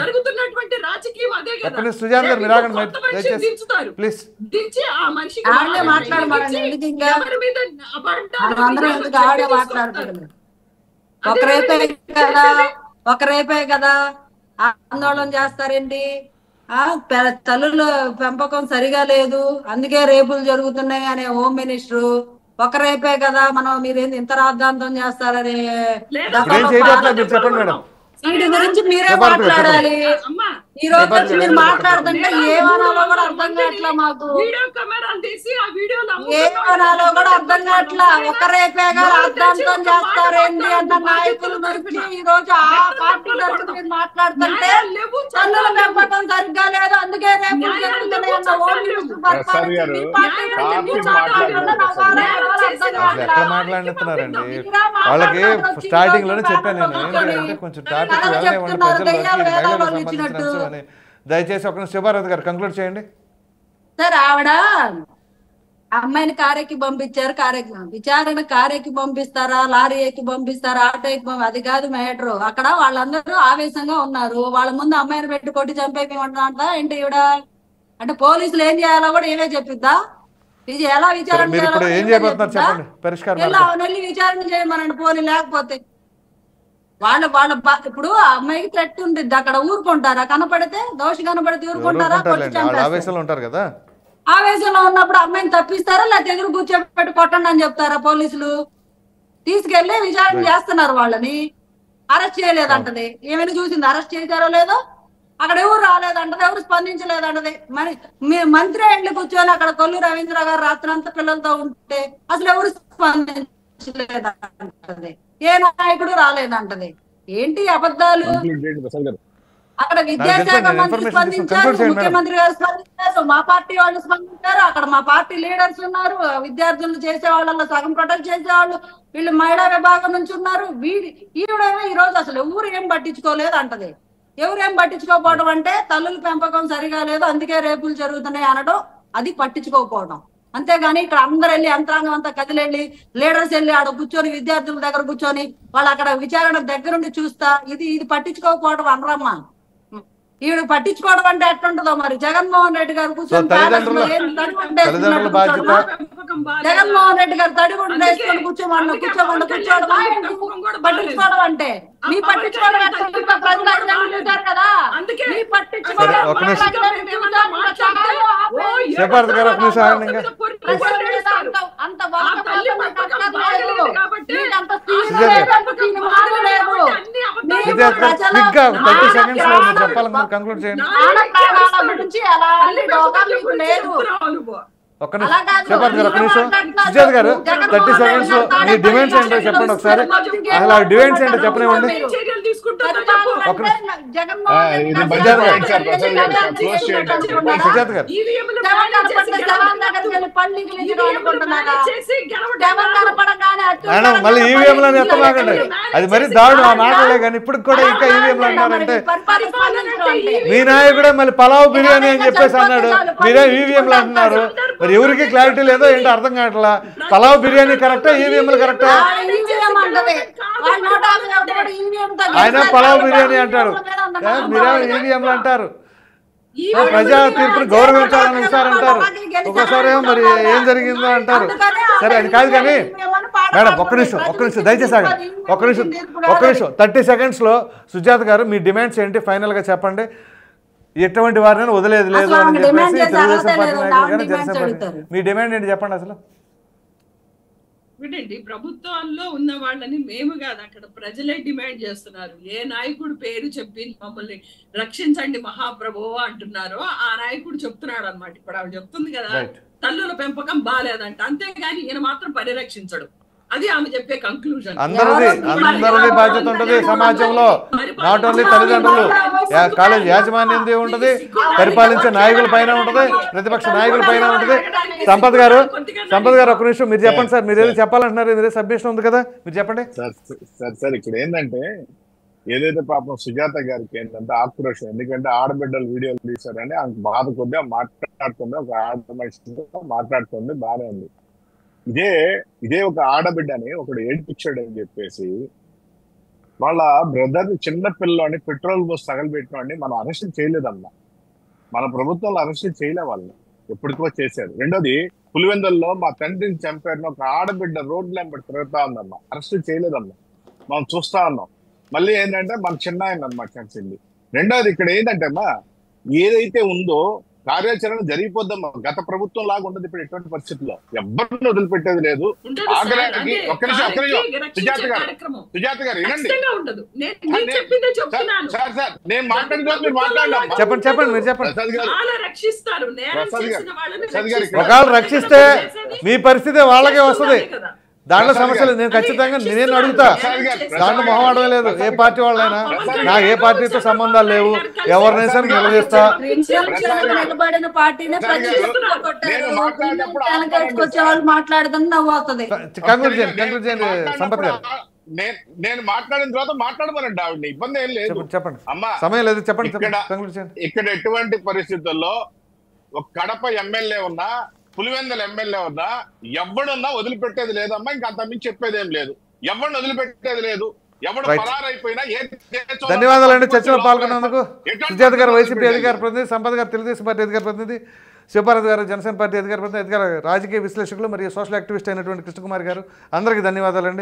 జరుగుతున్నటువంటి రాజకీయం అదే కదా. సుజాత గారు మీరు ఆగండి ప్లీజ్. ఆవిడే మాట్లాడమనండి, ఎందుకు ఇంకా అందరూ ఎందుకు ఆవిడే మాట్లాడుతుంది. ఒకరేపే కదా ఆందోళన చేస్తారేంటి? తల్లుల పెంపకం సరిగా లేదు అందుకే రేపులు జరుగుతున్నాయి అనే హోమ్ మినిస్టర్ ఒకరేపే కదా మీరేంది ఇంత రాద్ధాంతం చేస్తారని చెప్పండి మేడం. వీటి గురించి మీరే మాట్లాడాలి. ఈ రోజు వచ్చి మీరు మాట్లాడుతుంటే ఏమనాలో కూడా అర్థం కావట్లా, మాకు ఏమనాలో కూడా అర్థం కావట్లా. ఒకరేపేగా రాద్ధాంతం చేస్తారేంటి అన్న నాయకుల గురించి ఈ రోజు ఆ పార్టీ తరఫున మీరు మాట్లాడుతుంటే తల్లుల పెంపకం సరిగ్గా లేదు అందుకే రేపు జరుగుతున్నాయి అన్న ఓన్ మాట్లాడుతున్నారండి. వాళ్ళకి స్టార్టింగ్ లోనే చెప్పాను నేను ఏంటంటే కొంచెం టాపిక్ సంబంధించిన. దయచేసి ఒక శుభారత్ గారు కంక్లూడ్ చేయండి సార్. ఆవిడ అమ్మాయిని కారెక్కి పంపించారు, విచారణ కారెక్కి పంపిస్తారా, లారీ ఎక్కి పంపిస్తారా, ఆటో ఎక్కి అది కాదు మ్యాటర్. అక్కడ వాళ్ళందరూ ఆవేశంగా ఉన్నారు. వాళ్ళ ముందు అమ్మాయిని పెట్టి కొట్టి చంపేయమంట ఏంటి ఈవిడ? అంటే పోలీసులు ఏం చేయాలో కూడా ఏమే చెప్పిద్దా? ఇది ఎలా విచారణ వెళ్ళి విచారణ చేయమనండి పోనీ. లేకపోతే వాళ్ళ ఇప్పుడు ఆ అమ్మాయికి థ్రెట్ ఉంటుంది, అక్కడ ఊరుకుంటారా? కనపడితే దోషి కనపడితే ఊరుకుంటారా? ఆవేశంలో ఉన్నప్పుడు అమ్మాయిని తప్పిస్తారా లేకపోతే ఎదురు కూర్చోబెట్టి కొట్టండి అని చెప్తారా పోలీసులు? తీసుకెళ్లి విచారణ చేస్తున్నారు, వాళ్ళని అరెస్ట్ చేయలేదంటది. ఏమైనా చూసింది అరెస్ట్ చేశారో లేదో? అక్కడ ఎవరు రాలేదంటది, ఎవరు స్పందించలేదంటది. మంత్రి ఎండ్లు కూర్చొని అక్కడ కొల్లు రవీంద్ర గారు రాత్రంతా పిల్లలతో ఉంటే అసలు ఎవరు స్పందించలేదంటది, ఏ నాయకుడు రాలేదంటది. ఏంటి అబద్ధాలు? అక్కడ విద్యాశాఖ మంత్రి స్పందించారు, ముఖ్యమంత్రి గారు స్పందించారు, మా పార్టీ వాళ్ళు స్పందించారు, అక్కడ మా పార్టీ లీడర్స్ ఉన్నారు, విద్యార్థులు చేసే వాళ్ళలో సగం ప్రొటెక్ట్ చేసేవాళ్ళు వీళ్ళు మహిళా విభాగం నుంచి ఉన్నారు. ఈవిడేమో ఈ రోజు అసలు ఎవరు ఏం పట్టించుకోలేదు అంటది. ఎవరేం పట్టించుకోకపోవడం అంటే తల్లుల పెంపకం సరిగా లేదు అందుకే రేపులు జరుగుతున్నాయి అనడం, అది పట్టించుకోకపోవడం. అంతేగాని ఇక్కడ అందరు వెళ్ళి యంత్రాంగం అంతా కదిలెళ్ళి లీడర్స్ వెళ్ళి ఆడ కూర్చొని విద్యార్థుల దగ్గర కూర్చొని వాళ్ళు అక్కడ విచారణ దగ్గరుండి చూస్తా ఇది పట్టించుకోకపోవడం అనరమ్మా. ఈవిడ పట్టించుకోవడం అంటే ఎట్లుంటుందో మరి. జగన్మోహన్ రెడ్డి గారు కూర్చొని జగన్మోహన్ రెడ్డి గారు తడిగుండు వేసుకొని కూర్చోవడం పట్టించుకోవడం అంటే మీ పట్టించుకోవడం ప్రజలు కదా. మీ పట్టించుకోవడం అంత కంక్లూడ్ చేయండి. ఒక్క నిమిషం సుజాత గారు 30 seconds లో మీ డిమాండ్స్ ఏంటో చెప్పండి ఒకసారి. అసలు ఆ డిమాండ్స్ ఏంటో చెప్పనివ్వండి. సుజాత గారు మళ్ళీ ఈవీఎంలు అని ఎత్తమాకండి, అది మరి దారుణం ఆ మాటలే. కానీ ఇప్పుడు కూడా ఇంకా ఈవీఎంలు అంటారంటే మీ నాయకుడే మళ్ళీ పలావ్ బిర్యానీ అని చెప్పేసి అన్నాడు, మీరే ఈవీఎంలు అంటున్నారు. మరి ఎవరికి క్లారిటీ లేదో ఏంటో అర్థం కావట్లా. పలావ్ బిర్యానీ కరెక్టా, ఈవీఎంలు కరెక్టా? ఆయన పలావ్ బిర్యానీ అంటారు, మీరే ఈవీఎంలు అంటారు. ప్రజా తీర్పును గౌరవించాలని ఒకసారి అంటారు, ఒక్కోసారి మరి ఏం జరిగిందో అంటారు. సరే అది కాదు కానీ మేడం ఒక్క నిమిషం దయచేసి ఆగండి. ఒక్క నిమిషం 30 seconds లో సుజాత గారు మీ డిమాండ్స్ ఏంటి ఫైనల్ గా చెప్పండి. ఎటువంటి వారిని వదిలేదు లేదు అని చెప్పేసి తెలుగుదేశం పార్టీ నాయకులు కానీ జనసేన పార్టీ మీ డిమాండ్ ఏంటి చెప్పండి అసలు. వినండి, ప్రభుత్వాల్లో ఉన్న వాళ్ళని మేము కాదు అక్కడ ప్రజలే డిమాండ్ చేస్తున్నారు. ఏ నాయకుడు పేరు చెప్పి మమ్మల్ని రక్షించండి మహాప్రభు అంటున్నారో ఆ నాయకుడు చెప్తున్నాడు అనమాట. ఇప్పుడు ఆవిడ చెప్తుంది కదా తల్లుల పెంపకం బాలేదంట, అంతేగాని ఈయన మాత్రం పరిరక్షించడు. అది ఆమె చెప్పే కంక్లూజన్. అందరిది బాధ్యత ఉంటుంది సమాజంలో. నాట్ ఓన్లీ తల్లిదండ్రులు, కాలేజ్ యాజమాన్యం ఉంటుంది, పరిపాలించే నాయకుల పైన ఉంటుంది, ప్రతిపక్ష నాయకుల పైన ఉంటుంది. సంపత్ గారు ఒక నిమిషం మీరు చెప్పండి సార్. మీరు ఏదో చెప్పాలంటున్నారు, మీరే సబ్మిషన్ ఉంది కదా, మీరు చెప్పండి సార్. ఇక్కడ ఏంటంటే ఏదైతే పాపం సుజాత గారికి ఏంటంటే ఆక్రోషం, ఎందుకంటే ఆడబిడ్డలు వీడియోలు తీశారని ఆమెకు బాధ కొద్దిగా మాట్లాడుతుంది, ఒక ఆడమనిషితో మాట్లాడుతుంది, బాగానే ఉంది. ఇదే ఒక ఆడబిడ్డని ఒకడు ఏడ్పించాడు అని చెప్పేసి వాళ్ళ బ్రదర్ చిన్న పిల్లని పెట్రోల్ పోసి తగలబెట్టినండి మనం అరెస్ట్ చేయలేదమ్మా. మన ప్రభుత్వంలో అరెస్ట్ చేయలే వాళ్ళని, ఎప్పటికో చేశారు. రెండోది పులివెందుల్లో మా తండ్రిని చంపారని ఒక ఆడబిడ్డ రోడ్లు వెంబడి తిరుగుతా ఉందమ్మా, అరెస్ట్ చేయలేదమ్మా, మనం చూస్తా ఉన్నాం. మళ్ళీ ఏంటంటే మన చిన్న ఆయన అన్నమాట చంపింది. రెండోది ఇక్కడ ఏంటంటే అమ్మా ఏదైతే ఉందో కార్యాచరణ జరిగిపోద్దమ్మా. గత ప్రభుత్వం లాగా ఉండదు ఇప్పుడు ఎటువంటి పరిస్థితుల్లో, ఎవరిని వదిలిపెట్టేది లేదు. ఆగ్రహానికి ఒక్క నిమిషం సుజాత గారు వినండి సార్, నేను మాట్లాడిన మీరు మాట్లాడండి. చెప్పండి మీరు చెప్పండి. ఒకవేళ రక్షిస్తే మీ పరిస్థితి వాళ్ళకే వస్తుంది, దాంట్లో సమస్యలు నేను ఖచ్చితంగా నేను అడుగుతా, దాంట్లో మొహమాటమే లేదు. ఏ పార్టీ వాళ్ళైనా, నాకు ఏ పార్టీతో సంబంధాలు లేవు, ఎవరినైనా సరే నిలదీస్తా. సంపత్ గారు నేను మాట్లాడిన తర్వాత మాట్లాడమనండి ఆవిడని, ఇబ్బంది ఏం లేదు. చెప్పండి, సమయం లేదు, చెప్పండి. ఇక్కడ ఎటువంటి పరిస్థితుల్లో ఒక కడప ఎమ్మెల్యే ఉన్నా, పులివెందుల ఎమ్మెల్యే ఉన్నా, ఎవడున్నా వదిలిపెట్టేది లేదమ్మా. ఇంకా అంత మించి చెప్పేది ఏం లేదు, ఎవరిని వదిలిపెట్టేది లేదు. ఎవడు పరారైపోయినా ధన్యవాదాలండి చర్చలో పాల్గొన్నందుకు. సుజాత గారు వైసీపీ అధికార ప్రతినిధి, సంపత్ గారు తెలుగుదేశం పార్టీ అధికార ప్రతినిధి, శివభారత్ గారు జనసేన పార్టీ అధికార ప్రతినిధి, రాజకీయ విశ్లేషకులు మరియు సోషల్ యాక్టివిస్ట్ అయినటువంటి కృష్ణకుమార్ గారు, అందరికీ ధన్యవాదాలండి.